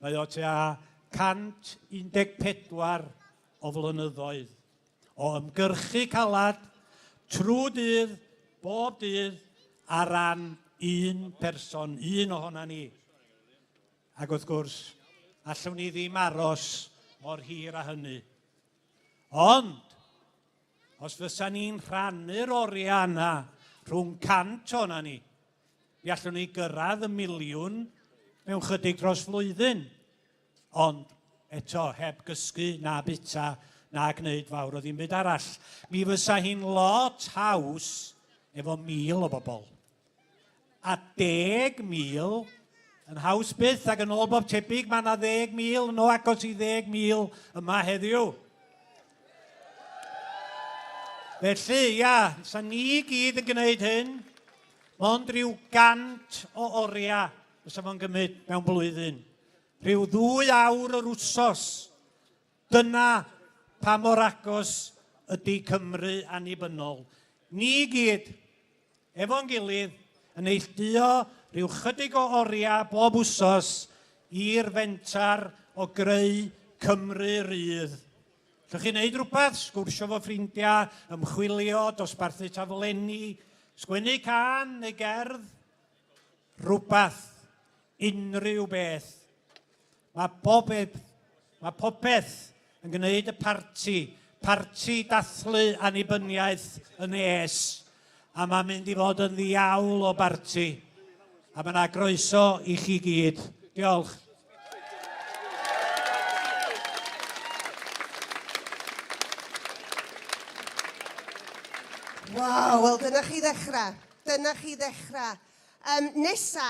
Mae o tua 114 o flynyddoedd o ymgyrchu calad trwy dydd, bob dydd, ar ran un person, un ohona ni. Ac wrth gwrs, allwn ni ddim aros mor hir a hynny. Ond, os fysa ni'n rhannu'r oriau yna rhwng 100 o'na ni, mi allwn ni gyrraedd y miliwn mewn chydig dros flwyddyn. Ond eto, heb gysgu na bita na gwneud fawr o ddim byd arall. Mi fysa hi'n lot haws efo 1,000 o bobl. A 10,000 yn haws byth ac yn ôl bob tebyg mae yna 10,000 yn o agos i 10,000 yma heddiw. Felly, ia, sa ni gyd yn gwneud hyn, mond rhyw 100 o oriau fysa fo'n gymryd mewn blwyddyn. Rhyw 2 awr yr wsos. Dyna pa mor agos ydy Cymru annibynnol. Ni gyd, efo'n gilydd, yn eilltuo rhyw chydig o oriau bob wsos i'r fentar o greu Cymru rydd. Llwch chi wneud rhywbeth, sgwrsio fo ffrindiau, ymchwilio, dosbarthu taflenni, sgwennu can neu gerdd, rhywbeth, unrhyw beth. Mae popeth yn gwneud y parti dathlu annibyniaeth yn es, a mae'n mynd i fod yn ddiawl o barti. A mae yna groeso i chi gyd. Diolch. Waw, wel dyna chi ddechrau. Dyna chi ddechrau. Nesa,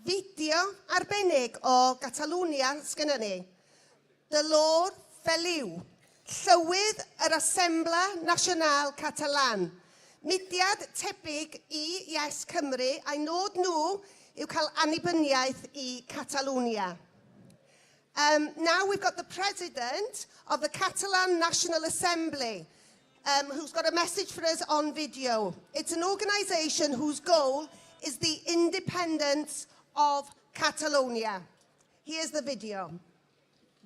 fideo arbennig o Catalwnia sgynna ni. Dylor Feliw, llywydd yr Asembla Nasional Catalan. Mudiad tebyg i Yes Cymru a'i nod nhw yw cael annibyniaeth i Catalwnia. Now we've got the President of the Catalan National Assembly, who's got a message for us on video. It's an organisation whose goal is the independence of Catalonia. Here's the video.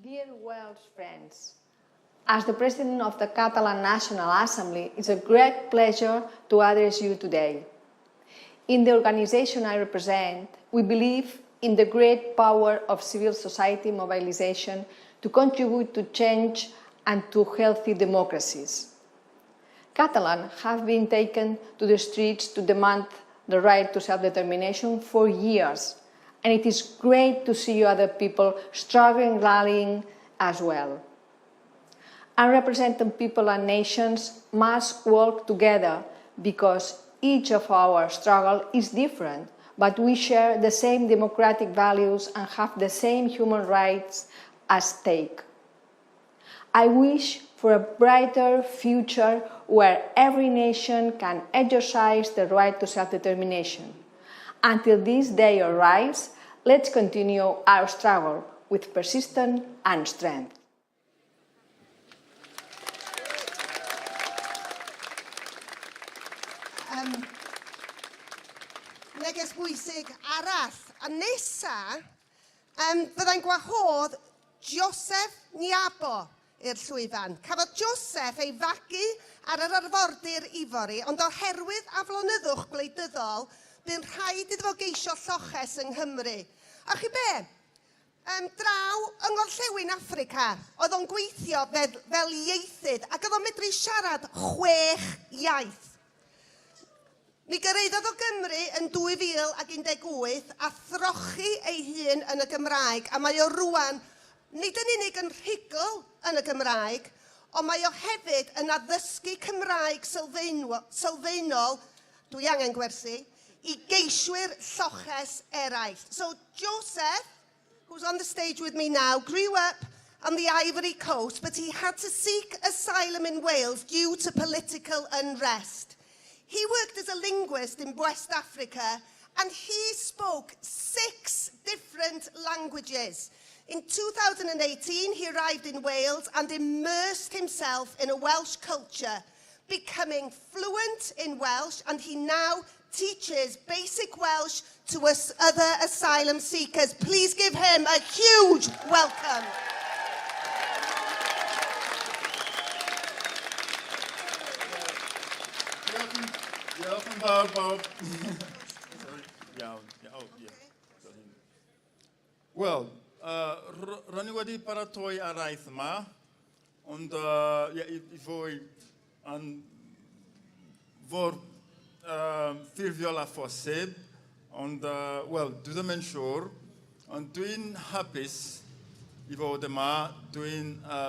Dear Welsh friends, as the President of the Catalan National Assembly, it's a great pleasure to address you today. In the organisation I represent, we believe in the great power of civil society mobilization to contribute to change and to healthy democracies. Catalans have been taken to the streets to demand the right to self-determination for years, and it is great to see other people struggling, rallying as well. Unrepresented people and nations must work together because each of our struggles is different, but we share the same democratic values and have the same human rights at stake. I wish for a brighter future where every nation can exercise the right to self-determination. Until this day arrives, let's continue our struggle with persistence and strength. Neges bwysig arall. A nesa, fyddai'n gwahodd Joseph Niabo i'r llwyfan. Cafodd Joseph ei fagu ar yr arfordir Ifori, ond oherwydd aflonyddwch gwleidyddol, bydd rhaid iddo fo geisio lloches yng Nghymru. A chi be? Draw yng Ngorllewin Affrica, oedd o'n gweithio fel ieithydd, ac oedd o'n medru siarad 6 iaith. Mi gyrraeddodd o Gymru yn 2018 a throchi ei hun yn y Gymraeg, a mae o rwan nid yn unig yn rhugl yn y Gymraeg, ond mae o hefyd yn addysgu Cymraeg sylfaenol, dwi angen gwersi, i geiswyr lloches eraill. So Joseph, who's on the stage with me now, grew up on the Ivory Coast, but he had to seek asylum in Wales due to political unrest. He worked as a linguist in West Africa, and he spoke 6 different languages. In 2018, he arrived in Wales and immersed himself in a Welsh culture, becoming fluent in Welsh, and he now teaches basic Welsh to us other asylum seekers. Please give him a huge welcome. Diolch yn fawr bob. Sorry, iawn. Oh, yeah. Sorry. Wel, ro'n i wedi paratoi ar aeth yma, ond i fwy yn fod ffurfiol a phosib, ond, wel, dwi ddim yn siŵr, ond dwi'n hapus i fod yma,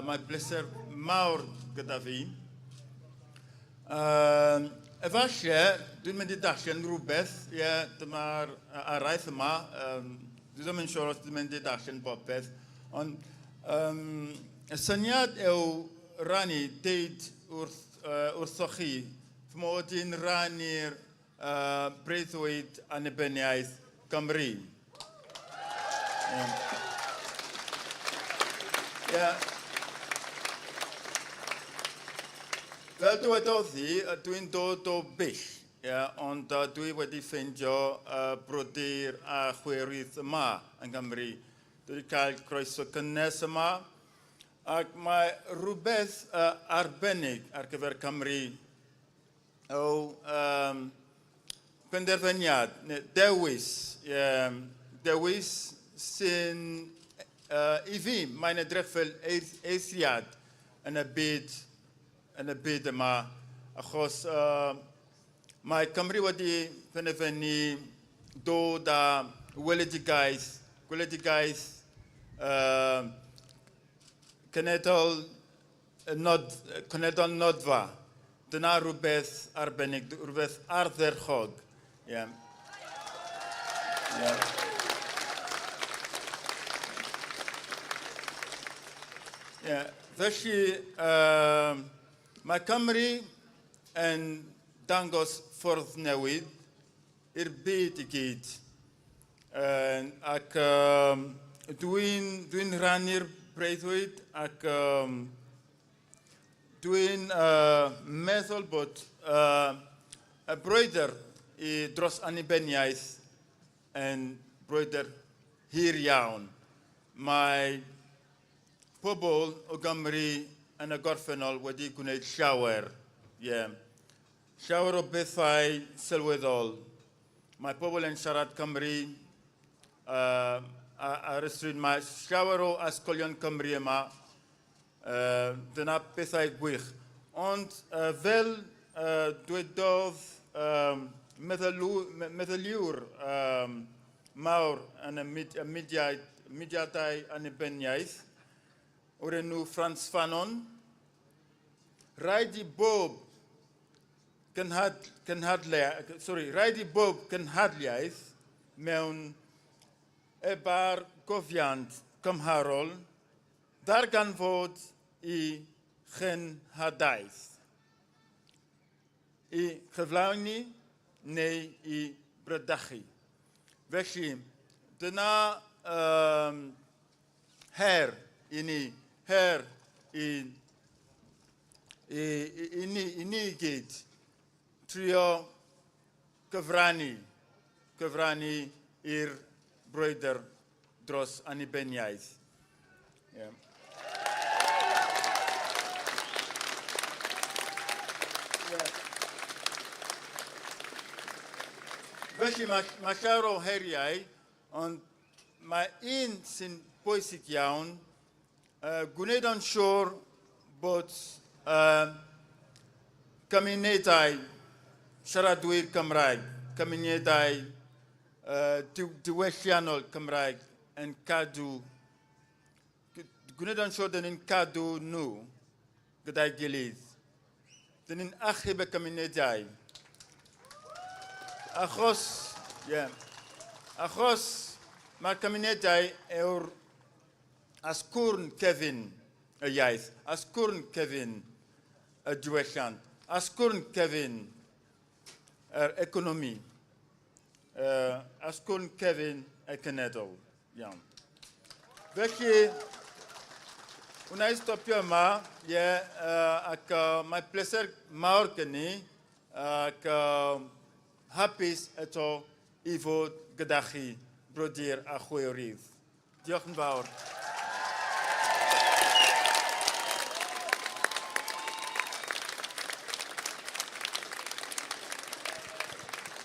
mae bleser mawr gyda fi. Efallai, dwi'n mynd i darllen rhywbeth, dyma'r araith yma, dwi ddim yn siŵr os dwi'n mynd i darllen popeth, ond y syniad yw rannu, deud wrthoch chi, fy mod i'n rannu'r breuddwyd Annibyniaeth Gymru. Fel dywedodd hi, dwi'n dod o Bill, ond dwi wedi ffeindio brodyr a chwerydd yma yn Gymru. Dwi wedi cael croeso cynnes yma, ac mae rhywbeth arbennig ar gyfer Cymru o penderfyniad, dewis sy'n i fi, mae'n edrych fel eithriad yn y byd yma, achos mae Cymru wedi penderfynu dod â weledigaeth cenedl nodfa. Dyna rhywbeth arbennig, rhywbeth ardderchog. Felly, mae Cymru yn dangos ffordd newydd i'r byd i gyd. Ac dwi'n rhannu'r breuddwyd ac dwi'n meddwl bod y brwydr dros annibyniaeth yn brwydr hir iawn. Mae pobl o Gymru yn y gorffennol wedi gwneud llawer. Llawer o bethau sylweddol. Mae pobl yn siarad Cymru ar y stryd. Mae llawer o ysgolion Cymru yma. Dyna bethau gwych. Ond fel dwedodd meddyliwr mawr yn y mudiadau Annibyniaeth, o'r enw Frans Fanon, rhaid i bob gynhadliaeth mewn ebar gofiant cymharol ddarganfod i chynhadaeth, i chyflawni neu i brydachu. Felly, dyna her i ni, her i ni gyd, trio gyfrannu i'r brwydr dros annibyniaeth. Felly mae llawer o heriau, ond mae un sy'n bwysig iawn, gwneud yn siŵr bod cymunedau siaradwyr Cymraeg, cymunedau diwylliannol Cymraeg yn gwneud yn siŵr dyn ni'n cadw nhw gyda'i gilydd. Dyn ni'n achub y cymunedau. Achos mae'r cymunedau yw'r asgwrn cefn y iaith, asgwrn cefn y diwylliant, asgwrn cefn yr economi. Asgwn Kevin y cenedl. Iawn. Felly, wna i stopio yma, ac mae pleser mawr gen i, ac hapus eto i fod gyda chi brodyr a chwiorydd. Diolch yn fawr.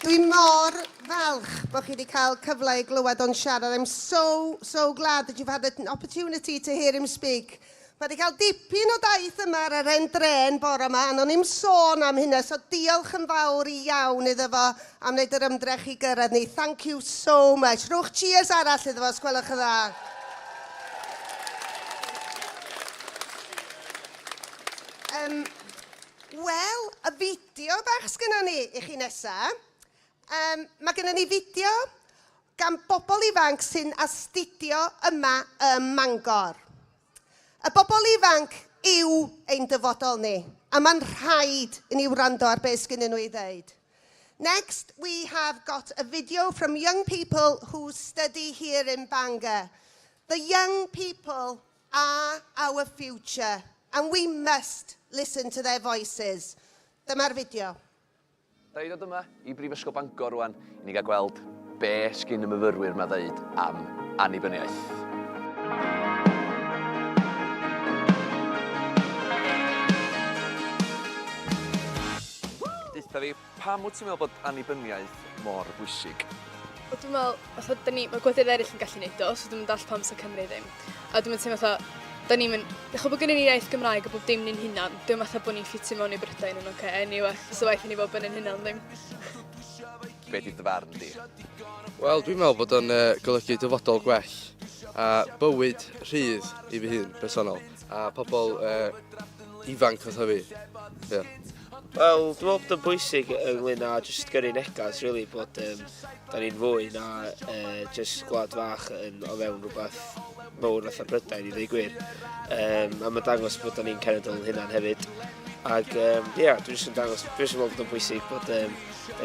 Dwi mor falch bod chi wedi cael cyfle i glywed o'n siarad. I'm so glad that you've had an opportunity to hear him speak. Mae wedi cael dipyn o daith yma ar yr dren bore yma, a o'n i'n sôn am hynna, so diolch yn fawr iawn iddo fo am wneud yr ymdrech i gyrraedd ni. Thank you so much. Rwch cheers arall iddo fo, os gwelwch yn dda. Wel, y fideo bach sgynnon ni i chi nesaf. Mae gennym ni fideo gan bobl ifanc sy'n astudio yma ym Bangor. Y bobl ifanc yw ein dyfodol ni, a mae'n rhaid i ni wrando ar beth sgynnon nhw i ddeud. Next, we have got a video from young people who study here in Bangor. The young people are our future, and we must listen to their voices. Dyma'r fideo. Da i ddod yma i Brifysgol Bangor rwan i ni gael gweld be sgyn y myfyrwyr yma ddeud am annibyniaeth. Deitha fi, pam wyt ti'n meddwl bod annibyniaeth mor bwysig? Dwi'n meddwl, mae gwledydd eraill yn gallu neud o, so dwi'n dall pam sy'n Cymru ddim. A dwi'n meddwl, da ni'n mynd, ddech bod gennym ni iaith Gymraeg a bob dim ni'n hunan, dwi'n meddwl bod ni'n ffitio mewn i Brydain yn oce, anyway, so waith i ni bod yn hunan ddim. Be di dy farn di? Wel, dwi'n meddwl bod o'n golygu dyfodol gwell a bywyd rhydd i fi hun, personol, a pobl ifanc fatha fi. Yeah. Wel, dwi'n meddwl bod yn bwysig ynglyn â jyst gyrru negas, really, bod da ni'n fwy na jyst gwlad fach o fewn rhywbeth mawr fatha Brydain i ddweud gwir. A mae'n dangos bod da ni'n cenedl hynna'n hefyd. Ac dwi'n jyst yn dangos, dwi'n jyst yn meddwl bod yn bwysig bod da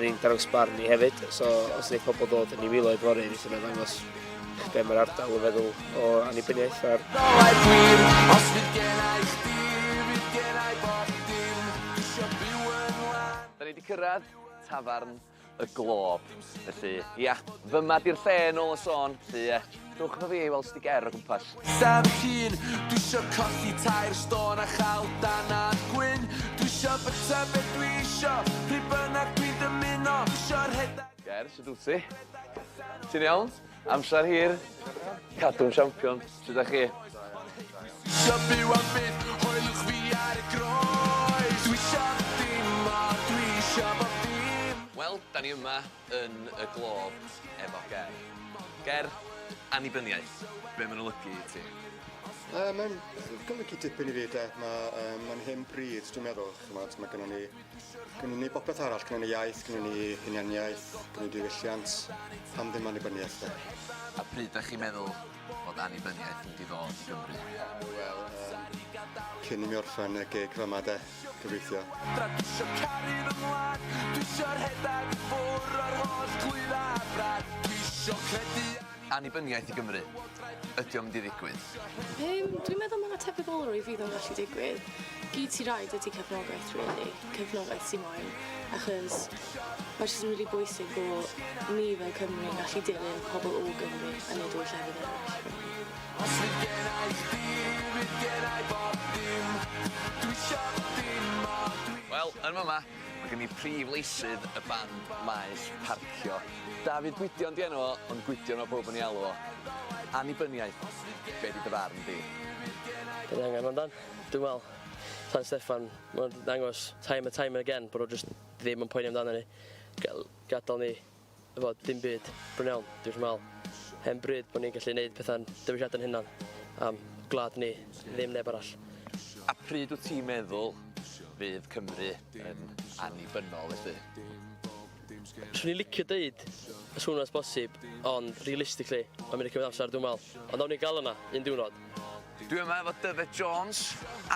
ni'n dangos barn ni hefyd. So os wneud pobl dod yn ei miloedd fory, wnaethon nhw dangos be mae'r ardal yn feddwl o annibyniaeth ar. Da ni wedi cyrraedd tafarn y glob. Felly, ia, fyma di'r lle nôl y sôn. Felly, dwch efo fi i weld sdi ger o gwmpas. Sam hun, dwi isio colli tair stôn a chael dan a gwyn. Dwi isio byta be dwi isio, pryd bynnag dwi'n dymuno. Dwi isio'r rhedeg. Ger, sut wyt ti? Ti'n iawn? Amser hir? Cadw'n siampion. Sut ydych chi? Isio byw am byd, hwyliwch fi ar y groes. Dwi isio dim o, dwi isio bob dim. Wel, da ni yma yn y glob efo Ger. Ger, annibyniaeth. Be mae'n olygu i ti? Mae'n golygu dipyn i fi, de. Mae'n hyn bryd, dwi'n meddwl. Mae gennym ni bopeth arall, gennym ni iaith, gennym ni hunianiaeth, gennym ni diwylliant. Pam ddim annibyniaeth, de. A pryd ydych chi'n meddwl bod annibyniaeth wedi ddod i Gymru? Wel, cyn i mi orffen y gig fyma, de. Gobeithio. Dwi isio caru'r ymlaen, dwi isio'r rhedeg i ffwrdd o'r holl glwydd a brad. Dwi isio credu Annibyniaeth i Gymru, ydy o'n mynd i ddigwydd? Dwi'n meddwl mae'n tebygol i fydd o'n gallu digwydd. Gyd ti raid ydy cefnogaeth, really. Cefnogaeth sy'n moyn. Achos mae'n jyst yn rili bwysig bod ni fel Cymru yn gallu dilyn pobl o Gymru a neud o'r llefydd eraill. Os fydd gennau chdi, fydd gennau bob dim. Dwi isio dim o dwi... Wel, yn yma, mae gen i prif leisydd y band Maes Parcio. David Gwydion di enw o, ond Gwydion o bob yn ei alw o. Annibyniaeth, be di dy farn di? Dwi'n angen amdan. Dwi'n meddwl, San Steffan, mae'n dangos time and time again, bod o just ddim yn poeni amdano ni. Gadael ni efo dim byd bryn iawn, dwi'n meddwl. Hen bryd bod ni'n gallu gwneud pethau'n dewisiadau'n hynna'n am gwlad ni, ddim neb arall. A pryd wyt ti'n meddwl fydd Cymru yn annibynnol felly? Swn i'n licio dweud as soon as bosib, ond realistically, mae'n mynd i cymryd amser, dwi'n meddwl. Ond nawn ni gael yna, un diwrnod. Dwi yma efo Dyfed Jones,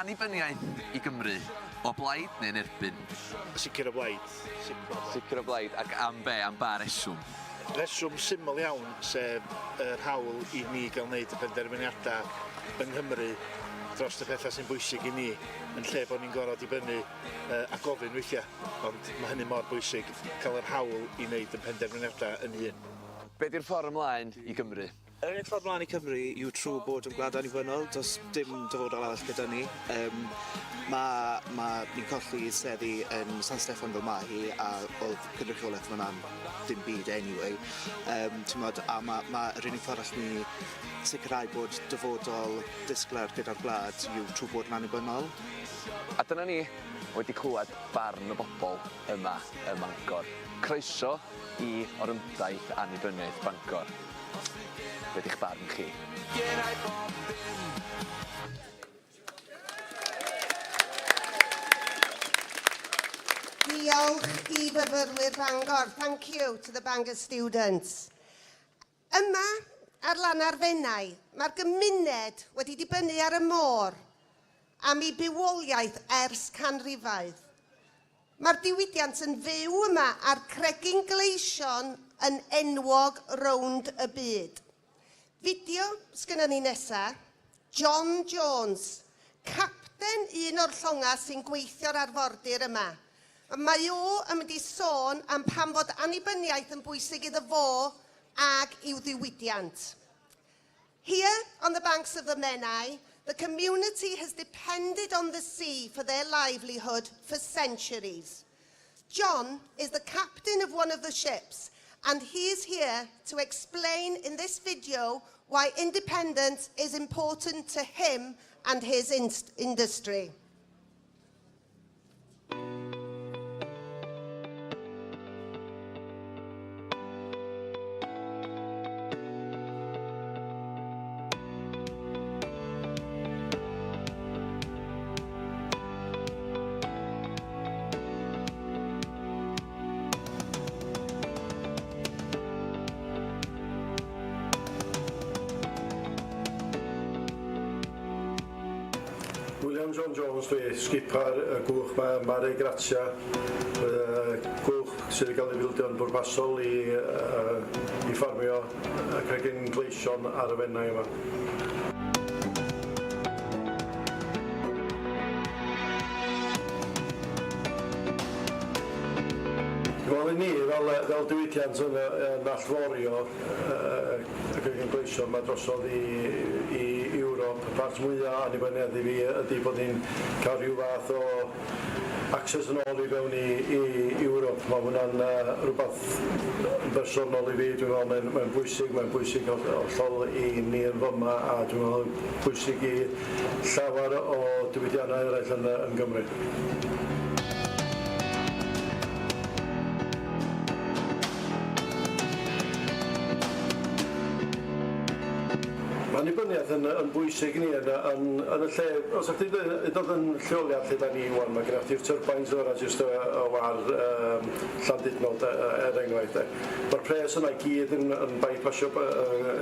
annibyniaeth i Gymru. O blaid neu'n erbyn? Sicr o blaid. Sicr o blaid. Ac am be, am ba reswm? Reswm syml iawn, sef yr hawl i ni gael wneud y penderfyniadau yng Nghymru dros y pethau sy'n bwysig i ni, yn lle bod ni'n gorfod dibynnu a gofyn weithiau. Ond mae hynny mor bwysig, cael yr hawl i wneud y penderfyniadau yn un. Be di'r ffordd ymlaen i Gymru? Yr unig ffordd mlaen i Cymru yw trwy bod yn gwlad annibynnol, does dim dyfodol arall gyda ni. Ni'n colli seddi yn San Steffan fel mae hi, a oedd cynrychiolaeth fyna'n dim byd anyway. Yr unig ffordd allan ni sicrhau bod dyfodol disglar gyda'r gwlad yw trwy bod yn annibynnol. A dyna ni wedi clywed barn y bobl yma ym Bangor. Croeso i Gorymdaith Annibyniaeth Bangor. Be di'ch barn chi? Diolch i fyfyrwyr Bangor. Thank you to the Bangor students. Yma, ar lan arfennau, mae'r gymuned wedi dibynnu ar y môr am ei bywoliaeth ers canrifoedd. Mae'r diwydiant yn fyw yma ar cregyn gleision yn enwog rownd y byd. Fideo sgynnon ni nesa, John Jones, capten un o'r llonga sy'n gweithio'r arfordir yma. Mae o yn mynd i sôn am pam fod annibyniaeth yn bwysig iddo fo ag i'w ddiwydiant. Here, on the banks of the Menai, the community has depended on the sea for their livelihood for centuries. John is the captain of one of the ships, and he is here to explain in this video why independence is important to him and his industry. John Jones dwi, skipar y gwch Mare Grazia, gwch sydd wedi cael ei fildio'n bwrpasol i ffarmio cregyn gleision ar y fennau yma. Wel i ni, fel diwydiant yn allforio y cregyn gleision yma drosodd i Ewrop, y part mwyaf annibyniaeth i fi ydy bod ni'n cael rhyw fath o access yn ôl i fewn i Ewrop. Mae hwnna'n rhywbeth bersonol i fi, dwi'n meddwl mae'n bwysig hollol i ni yn fyma, a dwi'n meddwl bwysig i llawer o diwydiannau eraill yn Gymru. Annibyniaeth yn bwysig ni yn y lle, os ydych chi'n dod yn lleoliad lle da ni wan, mae gennych chi'r turbines yna jyst o war Llandudno enghraifft. Mae'r pres yna i gyd yn bypassio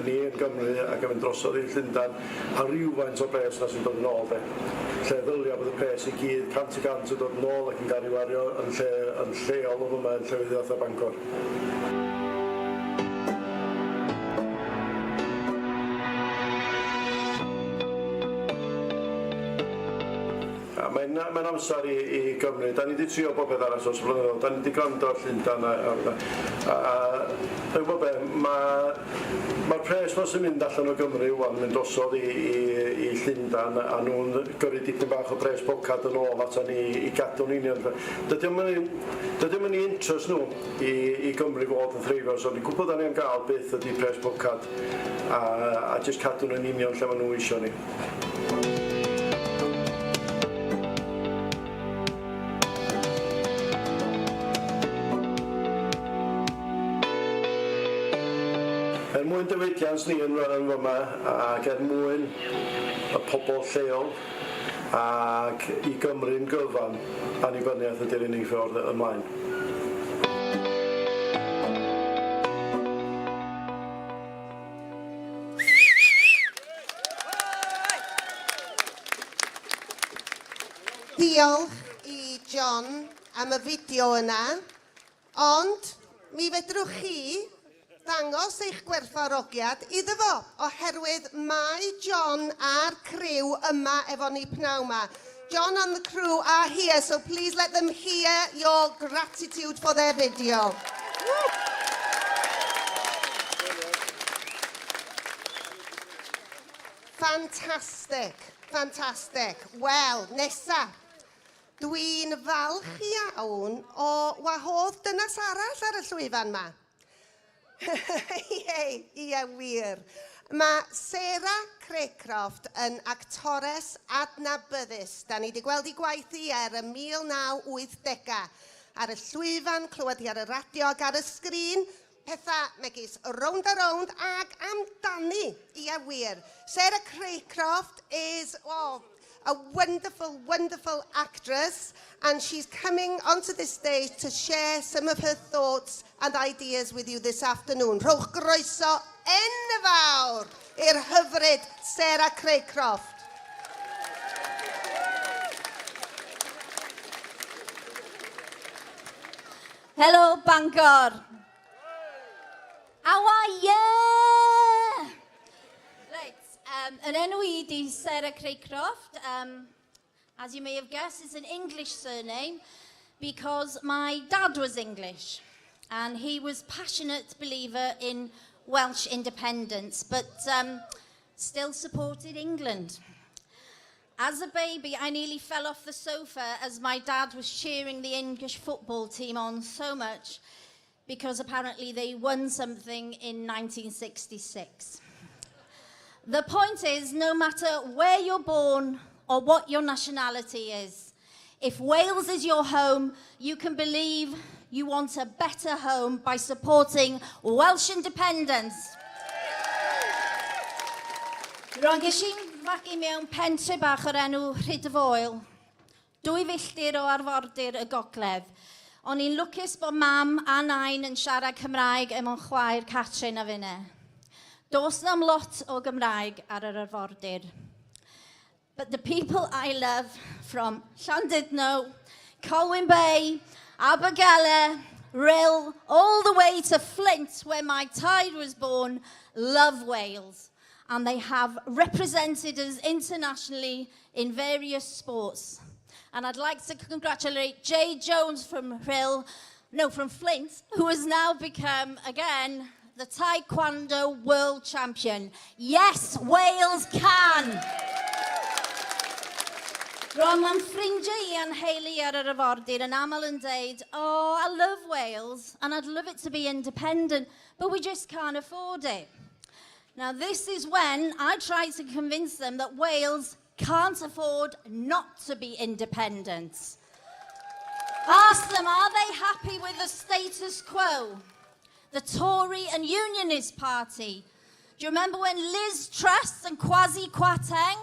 ni yn Gymru ac yn mynd drosodd i Llundain, a rhywfaint o pres yna sy'n dod yn ôl. Lle ddylio bod y pres i gyd 100% yn dod yn ôl ac yn gael ei wario yn lleol o yma yn llefydd o Bangor. Mae'n amser i Gymru. Da ni wedi trio bob peth arall os blynyddoedd. Da ni wedi gwrando ar Llundain Mae'r pres ma sy'n mynd allan o Gymru wan mynd drosodd i Llundain, a nhw'n gyrru dipyn bach o pres pocad yn ôl atan ni i gadw'n union. Dydy yn ei interest nhw i Gymru fod yn threifio, so ni'n gwybod da ni'n gael beth ydy pres pocad a jyst cadw'n yn union lle maen nhw eisiau ni. Mwyn diwydiant ni yn fyma ac mwyn y pobl lleol ac i Gymru'n gyfan annibyniaeth ydy'r unig ffordd ymlaen. Diolch i John am y fideo yna, ond mi fedrwch chi dangos eich gwerthfawrogiad iddo fo, oherwydd mae John a'r criw yma efo ni pnawn yma. John and the crew are here, so please let them hear your gratitude for their video. Fantastic, fantastic. Wel, nesa. Dwi'n falch iawn o wahodd dynas arall ar y llwyfan yma. Ie, wir. Mae Sarah Craycroft yn actores adnabyddus. Da ni wedi gweld ei gwaith hi ar y 1980au. Ar y llwyfan, clywed hi ar y radio ac ar y sgrin, pethau megis round a round ac amdani. Ie, wir. Sarah Craycroft is a wonderful, wonderful actress, and she's coming onto this stage to share some of her thoughts and ideas with you this afternoon. Rhowch groeso enfawr i'r hyfryd Sarah Craycroft. Hello, Bangor. How are you? Right, an enw I di Sarah Craycroft. As you may have guessed, it's an English surname because my dad was English and he was a passionate believer in Welsh independence, but still supported England. As a baby, I nearly fell off the sofa as my dad was cheering the English football team on so much because apparently they won something in 1966. The point is, no matter where you're born or what your nationality is, if Wales is your home, you can believe you want a better home by supporting Welsh independence. Rwy'n gysi'n fagu mewn pentre bach o'r enw Rhydyfoel, 2 filltir o arfordir y gogledd. O'n i'n lwcus bod mam a nain yn siarad Cymraeg mewn chwaer Catrin a finne. Does na'm lot o Gymraeg ar yr arfordir. But the people I love from Llandudno, Colwyn Bay, Abergele, Rhyl, all the way to Flint, where my tide was born, love Wales. And they have represented us internationally in various sports. And I'd like to congratulate Jay Jones from Flint, who has now become, again, the Taekwondo World Champion. Yes, Wales can! Rwy'n ma'n ffrindiau I a'n heili ar yr arfordir yn aml yn deud, oh, I love Wales and I'd love it to be independent, but we just can't afford it. Now, this is when I tried to convince them that Wales can't afford not to be independent. Ask them, are they happy with the status quo? The Tory and Unionist Party. Do you remember when Liz Truss and Kwasi Kwarteng?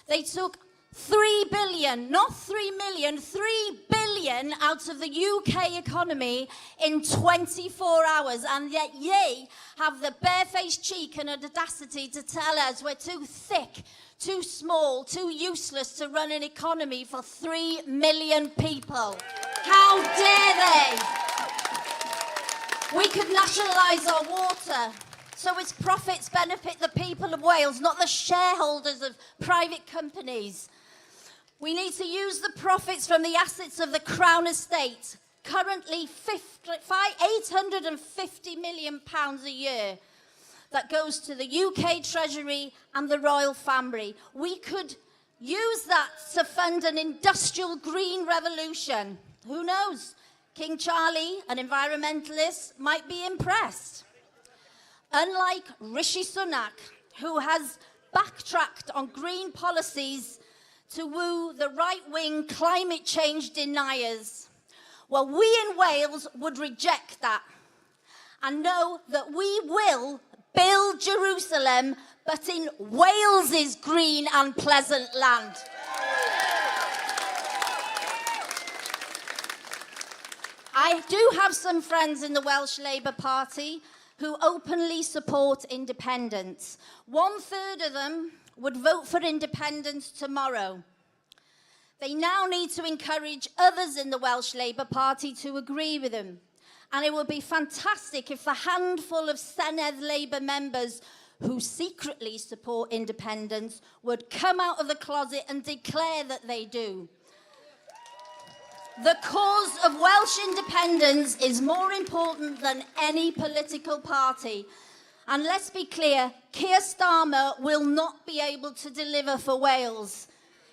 They took 3 billion, not 3 million, 3 billion out of the UK economy in 24 hours, and yet ye have the barefaced cheek and audacity to tell us we're too thick, too small, too useless to run an economy for 3 million people. How dare they? We could nationalise our water, so its profits benefit the people of Wales, not the shareholders of private companies. We need to use the profits from the assets of the Crown Estate, currently £850 million a year, that goes to the UK Treasury and the royal family. We could use that to fund an industrial green revolution. Who knows? King Charlie, an environmentalist, might be impressed. Unlike Rishi Sunak, who has backtracked on green policies to woo the right-wing climate change deniers. Well, we in Wales would reject that and know that we will build Jerusalem, but in Wales's green and pleasant land. I do have some friends in the Welsh Labour Party who openly support independence. 1/3 of them would vote for independence tomorrow. They now need to encourage others in the Welsh Labour Party to agree with them. And it would be fantastic if the handful of Senedd Labour members who secretly support independence would come out of the closet and declare that they do. The cause of Welsh independence is more important than any political party. And let's be clear, Keir Starmer will not be able to deliver for Wales.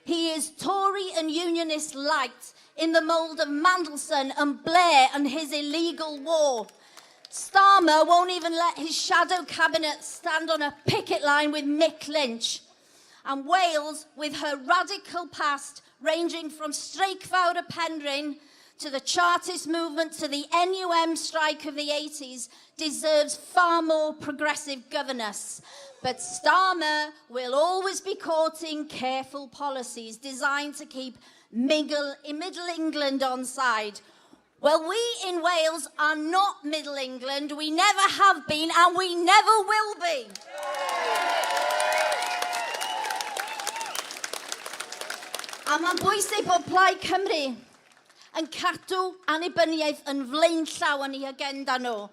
He is Tory and Unionist light in the mould of Mandelson and Blair and his illegal war. Starmer won't even let his shadow cabinet stand on a picket line with Mick Lynch. And Wales, with her radical past, ranging from Streikfawr a Penrhyn to the Chartist movement to the NUM strike of the 80s, deserves far more progressive governance. But Starmer will always be courting careful policies designed to keep Middle England on side. Well, we in Wales are not Middle England. We never have been and we never will be. A mae'n bwysig bod Plaid Cymru yn cadw annibyniaeth yn flaenllaw yn ei agenda nhw.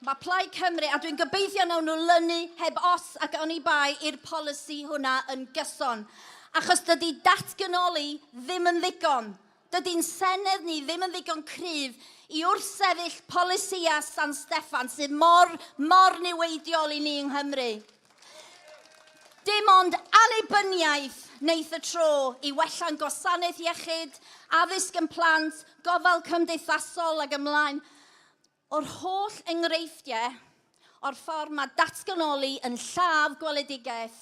Mae Plaid Cymru, a dwi'n gobeithio nawn nhw lynu heb os ac oni bai i'r polisi hwnna yn gyson. Achos dydy datganoli ddim yn ddigon. Dydy'n Senedd ni ddim yn ddigon cryf i wrthsefyll polisia San Steffan sydd mor niweidiol i ni yng Nghymru. Dim ond annibyniaeth wneith y tro i wella'n gwasanaeth iechyd, addysg yn plant, gofal cymdeithasol ac ymlaen. O'r holl enghreifftiau o'r ffordd mae datganoli yn lladd gweledigaeth,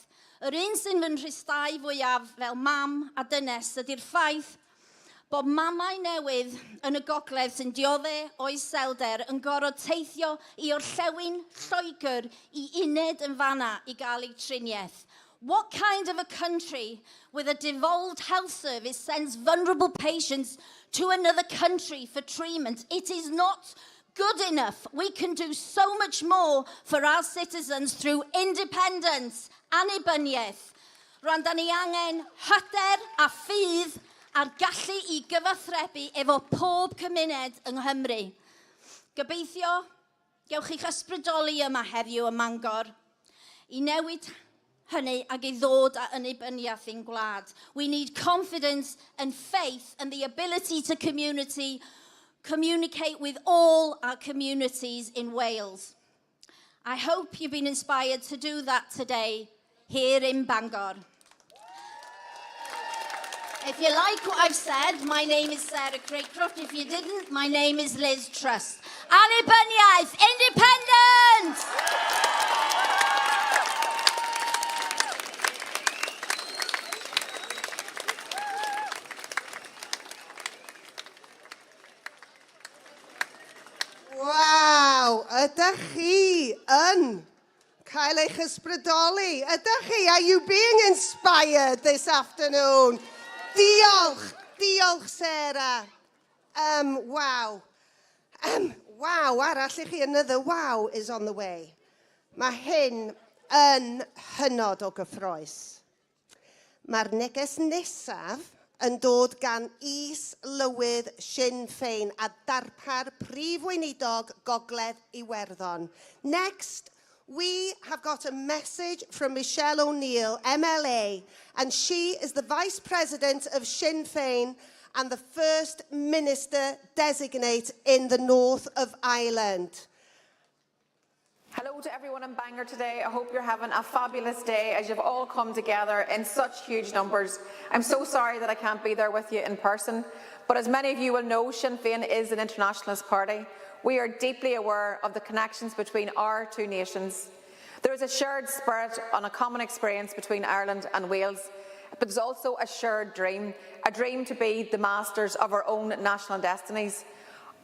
yr un sy'n fy nhristau fwyaf fel mam a dynes ydy'r ffaith bod mamau newydd yn y gogledd sy'n dioddau o'i selder yn gorfod teithio i orllewin Lloegr i uned yn fanna i gael ei triniaeth. What kind of a country with a devolved health service sends vulnerable patients to another country for treatment? It is not good enough. We can do so much more for our citizens through independence, annibyniaeth. Rwan, da ni angen hyder a ffydd a'r gallu i gyfathrebu efo pob cymuned yng Nghymru. Gobeithio, gewch i'ch ysbrydoli yma heddiw ym Mangor i newid hynny ac i ddod â annibyniaeth i'n gwlad. We need confidence and faith and the ability to communicate with all our communities in Wales. I hope you've been inspired to do that today here in Bangor. If you like what I've said, my name is Sarah Craycroft. If you didn't, my name is Liz Truss. Annibyniaeth, independence! Wow, ydych chi yn cael eich ysbrydoli? Ydych chi? Are you being inspired this afternoon? Diolch Sarah. Wow. Wow, arall i chi, another wow is on the way. Mae hyn yn hynod o gyffroes. Mae'r neges nesaf yn dod gan is-lywydd Sinn Féin a darpar prif weinidog Gogledd Iwerddon. Next, we have got a message from Michelle O'Neill, MLA, and she is the Vice President of Sinn Féin and the First Minister Designate in the North of Ireland. Hello to everyone in Bangor today. I hope you're having a fabulous day as you've all come together in such huge numbers. I'm so sorry that I can't be there with you in person, but as many of you will know, Sinn Féin is an internationalist party. We are deeply aware of the connections between our two nations. There is a shared spirit and a common experience between Ireland and Wales, but there's also a shared dream, a dream to be the masters of our own national destinies.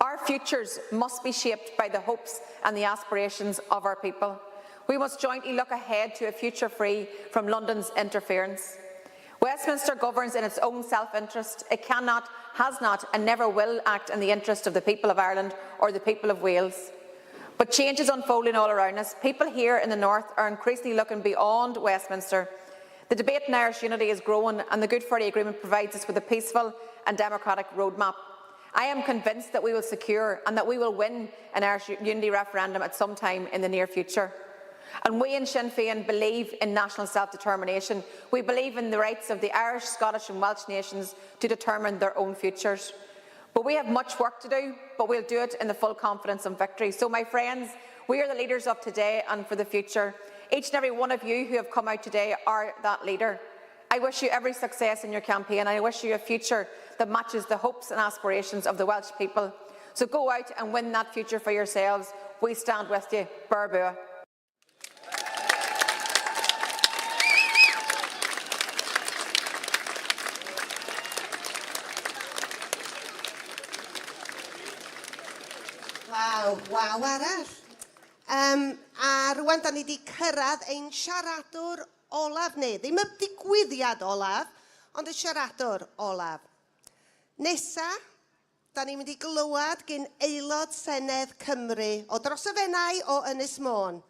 Our futures must be shaped by the hopes and the aspirations of our people. We must jointly look ahead to a future free from London's interference. Westminster governs in its own self-interest. It cannot, has not and never will act in the interest of the people of Ireland or the people of Wales. But change is unfolding all around us. People here in the north are increasingly looking beyond Westminster. The debate in Irish unity is growing, and the Good Friday Agreement provides us with a peaceful and democratic roadmap. I am convinced that we will secure and that we will win an Irish unity referendum at some time in the near future. And we in Sinn Féin believe in national self-determination. We believe in the rights of the Irish, Scottish and Welsh nations to determine their own futures. But we have much work to do, but we'll do it in the full confidence of victory. So, my friends, we are the leaders of today and for the future. Each and every one of you who have come out today are that leader. I wish you every success in your campaign, and I wish you a future that matches the hopes and aspirations of the Welsh people. So go out and win that future for yourselves. We stand with you. Bur bua. Waw arall. A rwan da ni wedi cyrraedd ein siaradwr olaf ni. Ddim y digwyddiad olaf, ond y siaradwr olaf. Nesa, da ni'n mynd i glywed gen aelod Senedd Cymru o dros y fennau o Ynys Môn.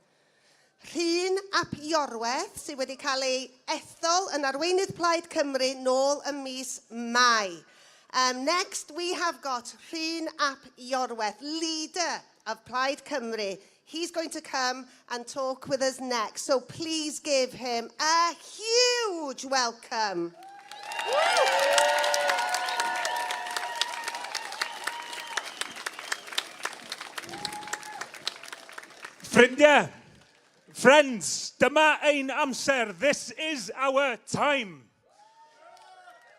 Rhyn ap Iorwerth sydd wedi cael ei ethol yn arweinydd Plaid Cymru nôl ym mis Mai. Next, we have got Rhyn ap Iorwerth, leader of Plaid Cymru. He's going to come and talk with us next. So please give him a huge welcome. Ffrindiau, friends, dyma ein amser. This is our time.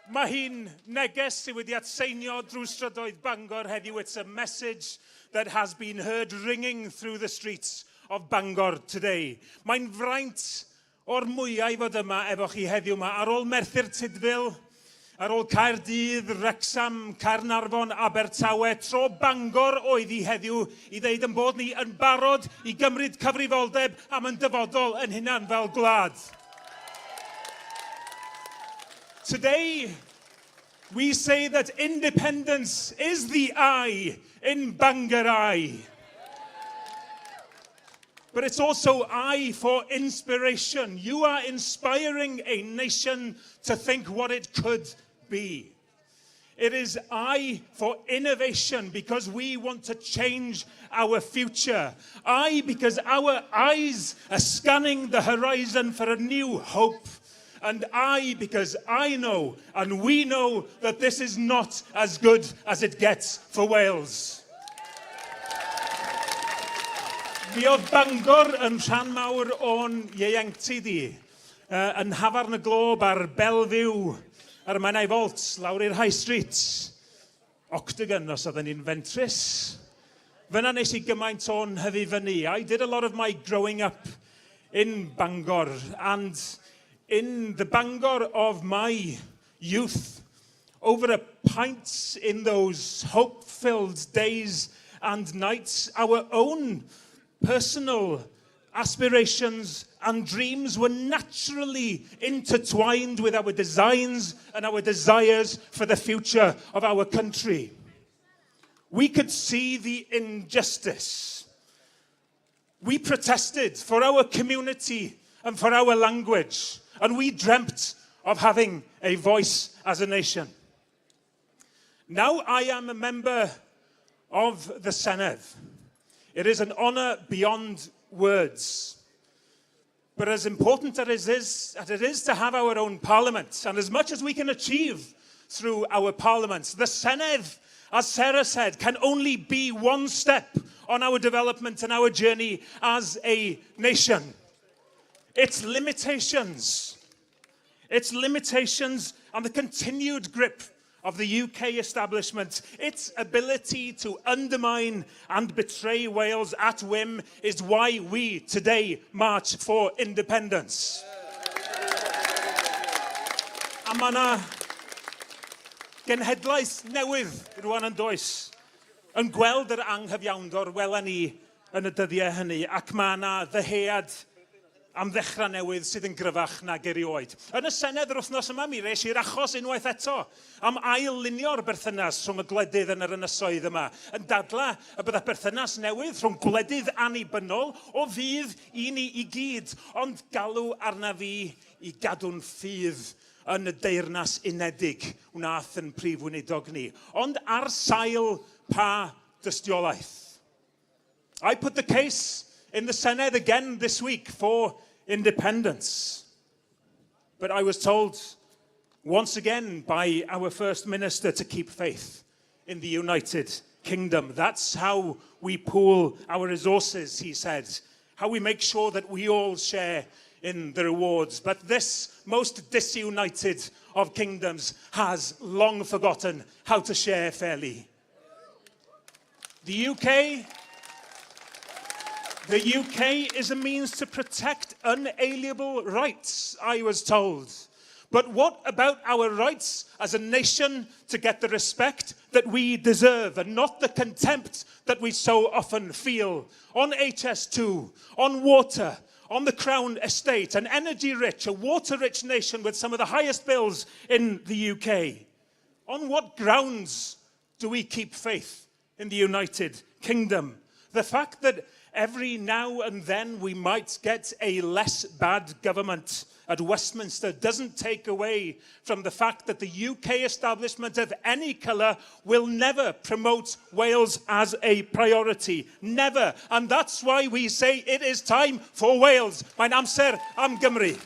Mae hi'n neges sydd wedi atseinio drwy strydoedd Bangor heddiw. It's a message that has been heard ringing through the streets of Bangor today. Mae'n fraint o'r mwyaf i fod yma efo chi heddiw yma. Ar ôl Merthyr Tydfil, ar ôl Caerdydd, Wrecsam, Caernarfon, Abertawe, tro Bangor oedd hi heddiw i ddeud yn bod ni yn barod i gymryd cyfrifoldeb am yn dyfodol yn hunan fel gwlad. Today, we say that independence is the I in Bangor I. But it's also I for inspiration. You are inspiring a nation to think what it could be. It is I for innovation because we want to change our future. I because our eyes are scanning the horizon for a new hope. And I, because I know, and we know, that this is not as good as it gets for Wales. Mi oedd Bangor yn rhan mawr o'n ieuenctid i, yn Hafarn y Glob ar Belfyw, ar y Menai Folt, lawr i'r High Street. Octagon, os oedden ni'n fentrus. Fyna nes I gymaint o'n hyfu fyny. I did a lot of my growing up in Bangor, and in the Bangor of my youth, over a pint in those hope-filled days and nights, our own personal aspirations and dreams were naturally intertwined with our designs and our desires for the future of our country. We could see the injustice. We protested for our community and for our language. And we dreamt of having a voice as a nation. Now I am a member of the Senedd. It is an honour beyond words. But as important as it is to have our own parliament, and as much as we can achieve through our parliaments, the Senedd, as Sarah said, can only be one step on our development and our journey as a nation. Its limitations and the continued grip of the UK establishment, its ability to undermine and betray Wales at whim is why we today march for independence. A mae yna genhedlaeth newydd rwan yn does, yn gweld yr anghyfiawndor wela ni yn y dyddiau hynny, ac mae yna ddyhead am ddechrau newydd sydd yn gryfach nag erioed. Yn y Senedd yr wythnos yma, mi res i'r achos unwaith eto am ail-lunio'r berthynas rhwng y gwledydd yn yr ynysoedd yma, yn dadla y bydda berthynas newydd rhwng gwledydd annibynnol o fydd i ni i gyd, ond galw arna fi i gadw'n ffydd yn y deyrnas unedig wnaeth yn prif weinidog ni, ond ar sail pa dystiolaeth. I put the case in the Senedd again this week for independence. But I was told once again by our First Minister to keep faith in the United Kingdom. That's how we pool our resources, he said. How we make sure that we all share in the rewards. But this most disunited of kingdoms has long forgotten how to share fairly. The UK is a means to protect unalienable rights, I was told. But what about our rights as a nation to get the respect that we deserve and not the contempt that we so often feel on HS2, on water, on the Crown Estate, an energy-rich, a water-rich nation with some of the highest bills in the UK? On what grounds do we keep faith in the United Kingdom? The fact that every now and then we might get a less bad government at Westminster doesn't take away from the fact that the UK establishment of any colour will never promote Wales as a priority. Never. And that's why we say it is time for Wales. Mae'n amser am Gymru.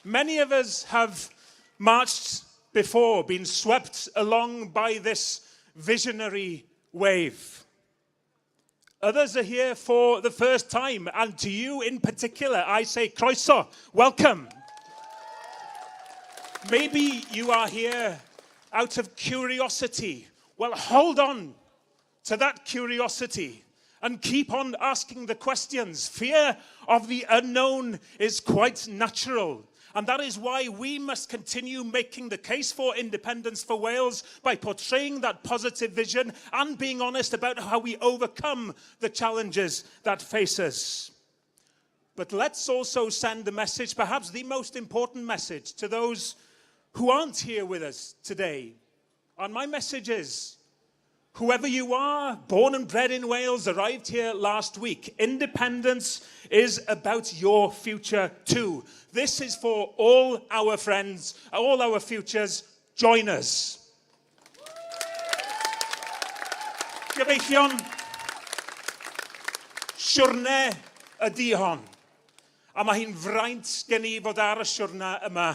Many of us have marched before, been swept along by this visionary wave. Others are here for the first time, and to you in particular, I say croeso, welcome. Maybe you are here out of curiosity. Well, hold on to that curiosity and keep on asking the questions. Fear of the unknown is quite natural. And that is why we must continue making the case for independence for Wales by portraying that positive vision and being honest about how we overcome the challenges that face us. But let's also send a message, perhaps the most important message, to those who aren't here with us today. And my message is, whoever you are, born and bred in Wales, arrived here last week, independence is about your future too. This is for all our friends, all our futures. Join us. Gyfeillion, siwrne ydi hon. A mae hi'n fraint gen I fod ar y siwrna yma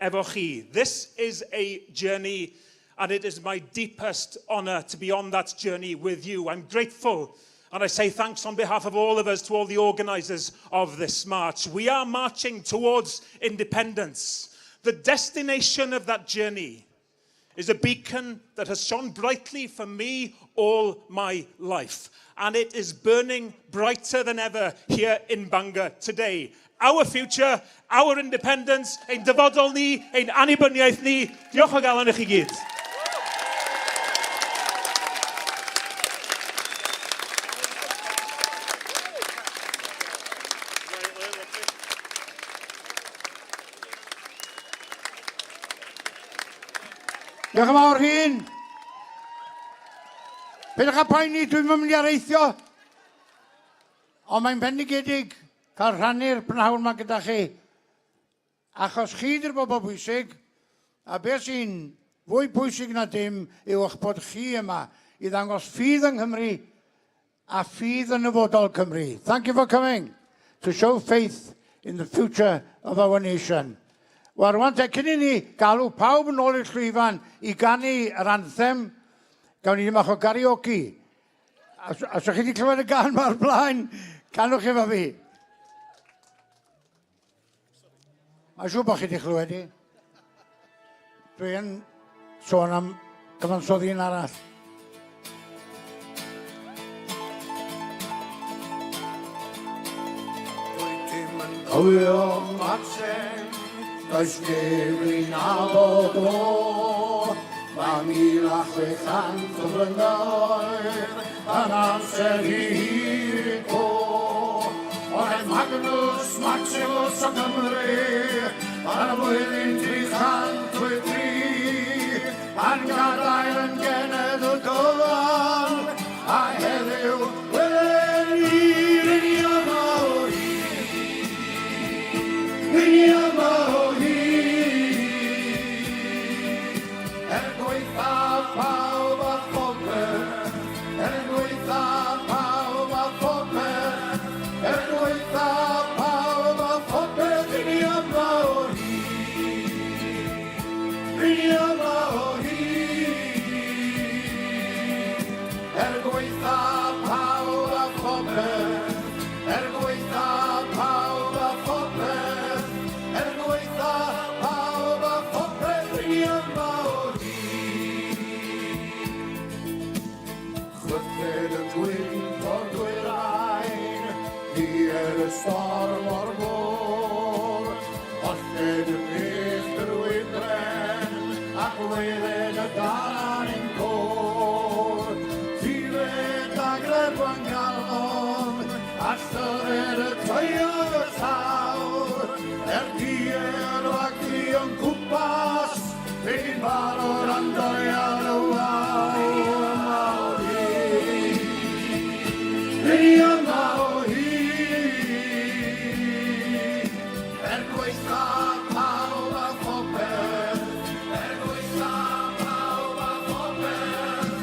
efo chi. This is a journey, and it is my deepest honour to be on that journey with you. I'm grateful, and I say thanks on behalf of all of us to all the organisers of this march. We are marching towards independence. The destination of that journey is a beacon that has shone brightly for me all my life. And it is burning brighter than ever here in Bangor today. Our future, our independence, ein dyfodol ni, ein annibyniaeth ni. Diolch o galon i chi gyd. Diolch yn fawr hyn. Pidwch â poeni, dwi'n mynd i areithio. Ond mae'n bendigedig cael rhannu'r prynhawn yma gyda chi. Achos chi di'r bobl bwysig, a beth sy'n fwy bwysig na dim yw eich bod chi yma I ddangos ffydd yng Nghymru a ffydd yn nyfodol Cymru. Thank you for coming to show faith in the future of our nation. Wel, rwan te, cyn I ni galw pawb yn ôl i'r llwyfan I ganu yr anthem, gawn ni ddim o karaoke. Os ydych chi wedi clywed y gan ma'r blaen, canwch efo fi. Mae'n siŵr bod chi wedi clywed I. Dwi'n sôn am gyfansoddi'n arall. Cofio Maxen, does neb i'n nabod o, Ma 1600 o flynyddoedd yn amser I hir co. Oedd Magnus Maximus o Gymru yn y flwyddyn 303 pan gadael yn genedl gyfan a heddiw welen i'r yma o hyd. Yma o hyd. Gweitha pawb a phobeth, gweitha pawb a phobeth, gweitha pawb a phobeth yn yma o hyd. Yma o hyd. Gweitha pawb a phobeth, gweitha pawb a phobeth, gweitha pawb a phobeth yn yma o hyd. Chwythed y gwynt o'r dwyrain, dier y storm o'r môr, holled y peth yr wydren, ac weiled y daran yn côr. Tifed ag lerwan galon, a llyfed y toiog y tawr, dier ag di o'n cwpas, fe'n barod am doriad o awr. Yma o hyd. Gweitha pawb a phobeth, gweitha pawb a phobeth,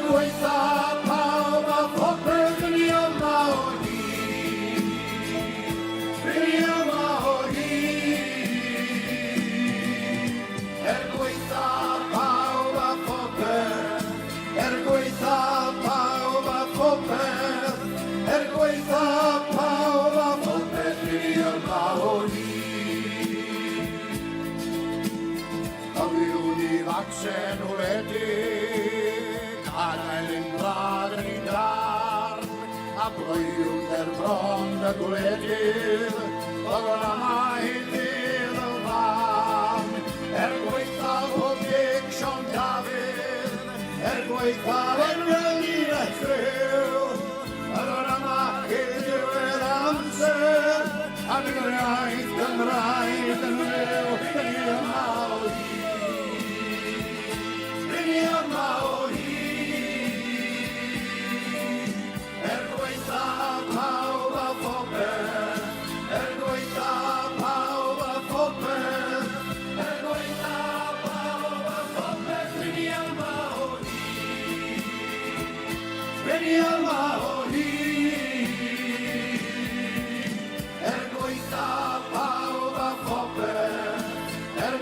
gweitha pawb a phobeth yn yma o hyd. Yma o hyd. Gweitha pawb a phobeth, gweitha pawb a phobeth, gweitha pawb a phobeth yn yma o hyd. Afiwn I facsen wledig, adael yn brad yn ein darn, a blwywn der bron y gwledydd, o'r yma heddiw y fan. Gweitha wledig Sion Dafydd, gweitha Annibyniaeth rhyw, o'r yma heddiw yr amser, Annibyniaeth Gymraeg yn rhyw, yma o hyd. Yma o hyd. Gweitha pawb a phobeth, gweitha pawb a phobeth, gweitha pawb a phobeth yn yma o hyd. Yma o hyd. Gweitha pawb a phobeth,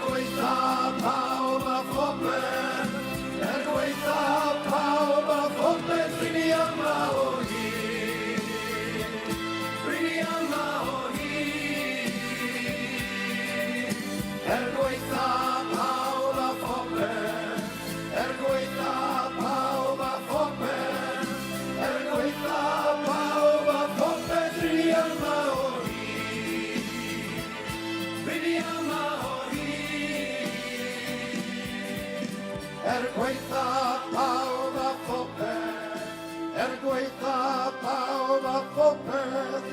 gweitha pawb a phobeth, gweitha pawb a phobeth yn yma o hyd. Yma o hyd. Gweitha pawb a phobeth, gweitha pawb a phobeth, gweitha pawb a phobeth yn yma o hyd. Yma o hyd. Gweitha pawb a phobeth, gweitha pawb a phobeth,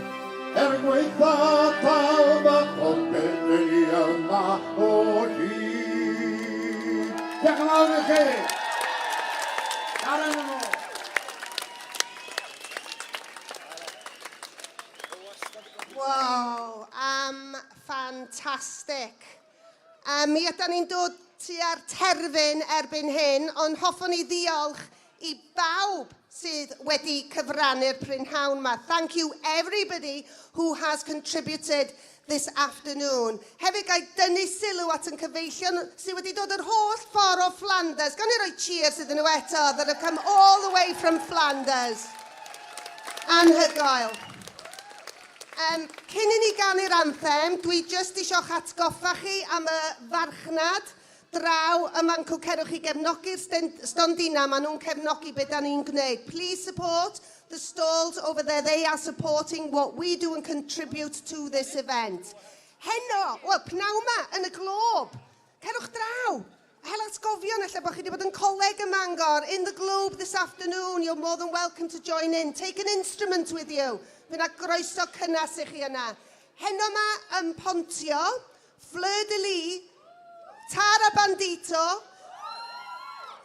gweitha pawb a phobeth yn yma o hyd. Diolch yn fawr I chi. Ar yn ôl. Wow, ffantastig. Mi ydyn ni'n dod tua'r terfyn erbyn hyn, ond hoffwn I ddiolch I bawb sydd wedi cyfrannu'r prynhawn yma. Thank you everybody who has contributed this afternoon. Hefyd gai dynnu sylw at yn cyfeillion sydd wedi dod yr holl ffordd o Flanders. Gawn ni roi cheers iddyn nhw eto that have come all the way from Flanders. Anhygoel. Cyn I ni ganu'r anthem, dwi jyst eisiau'ch atgoffa chi am y farchnad draw y mancw cerwch I gefnogi'r stondina, maen nhw'n cefnogi beth da ni'n gwneud. Please support the stalls over there. They are supporting what we do and contribute to this event. Heno, wel, pnawn ma yn y glob. Cerwch draw. Hela's gofion lle bod chi wedi bod yn coleg ym Bangor, in the Globe this afternoon, you're more than welcome to join in. Take an instrument with you. Fy'n a groeso cynnas i chi yna. Heno ma yn Pontio, Fleur de Lis, Tara Bandito,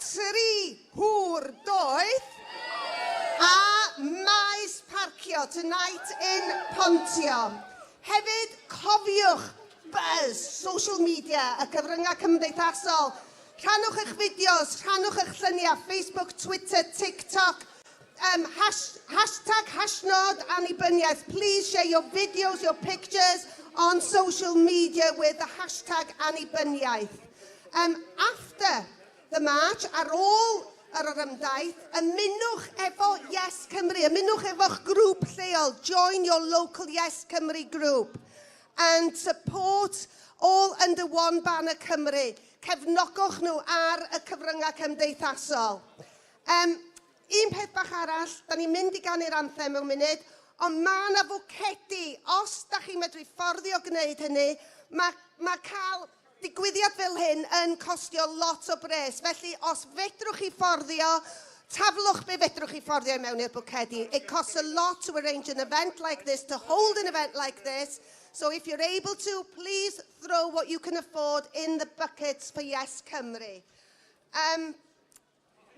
Tri Hŵr Doeth, a Maes Parcio, tonight in Pontio. Hefyd, cofiwch buzz, social media, y cyfryngau cymdeithasol. Rhannwch eich fideos, rhannwch eich lluniau, Facebook, Twitter, TikTok, hashtag Annibyniaeth. Please share your videos, your pictures on social media with the hashtag Annibyniaeth. After the march, ar ôl yr Gorymdaith, ymunwch efo Yes Cymru, ymunwch efo'ch grŵp lleol. Join your local Yes Cymru group and support all under one banner Cymru. Cefnogwch nhw ar y cyfryngau cymdeithasol. Un peth bach arall, da ni'n mynd i ganu'r anthem mewn munud, ond mae yna fwcedi. Os da chi'n medru fforddio gwneud hynny, mae cael digwyddiad fel hyn yn costio lot o bres. Felly, os fedrwch chi fforddio, taflwch be fedrwch chi fforddio mewn i'r bwcedi. It costs a lot to arrange an event like this, to hold an event like this. So if you're able to, please throw what you can afford in the buckets for Yes Cymru.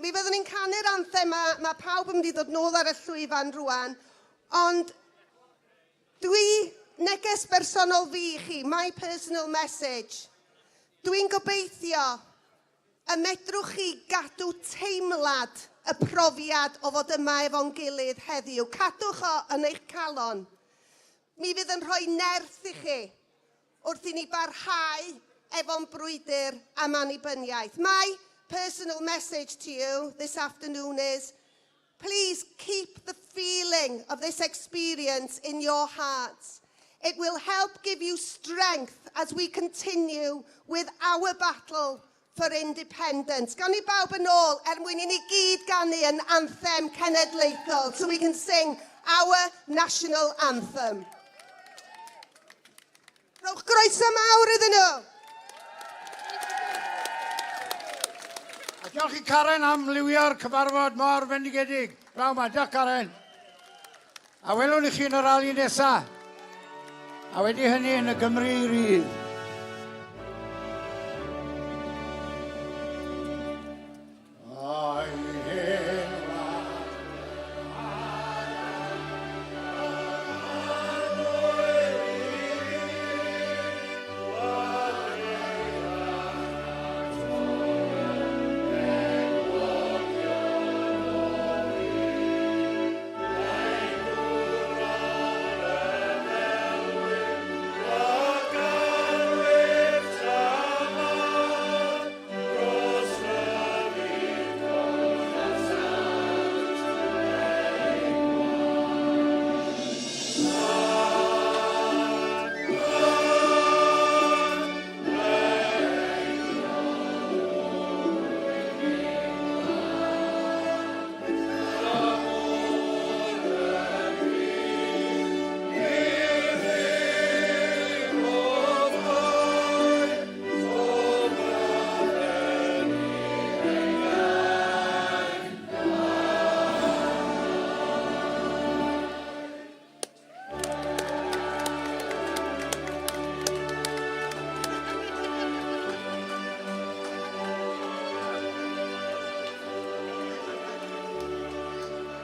Mi fyddwn ni'n canu'r anthem, mae pawb yn mynd i ddod nôl ar y llwyfan rwan, ond neges bersonol fi i chi, my personal message, dwi'n gobeithio y medrwch chi gadw teimlad y profiad o fod yma efo'n gilydd heddiw. Cadwch o yn eich calon. Mi fydd yn rhoi nerth i chi wrth i ni barhau efo'n brwydr am annibyniaeth. My personal message to you this afternoon is, please keep the feeling of this experience in your hearts. It will help give you strength as we continue with our battle for independence. Gawn ni bawb yn ôl mwyn i ni gyd ganu yn anthem cenedlaethol so we can sing our national anthem. Rowch groeso mawr iddyn nhw. A diolch i Karen am liwio'r cyfarfod mor fendigedig. Braw ma, diolch Karen. A welwn i chi yn y rali nesaf. A wedi hynny yn y Gymru i rydd.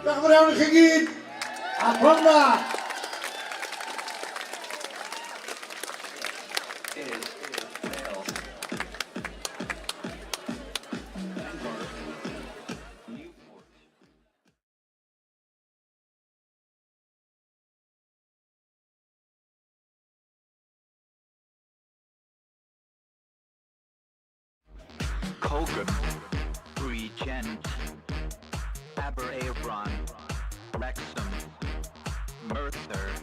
Diolch yn fawr iawn i chi gyd. A pronfa. Colgan, Regent, Aberavon, Wrexham, Merthyr.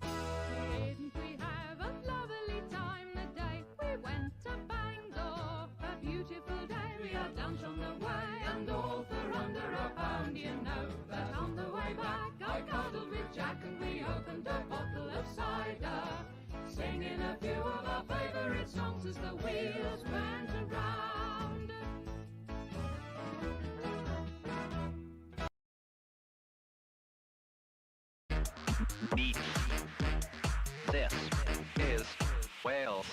Didn't we have a lovely time the day we went to Bangor? A beautiful day, we had lunch on the way, and all for under £1, you know. But on the way back, I cuddled with Jack and we opened a bottle of cider, singing singing a few of our favorite songs as the wheels went around. Neat. This is Wales.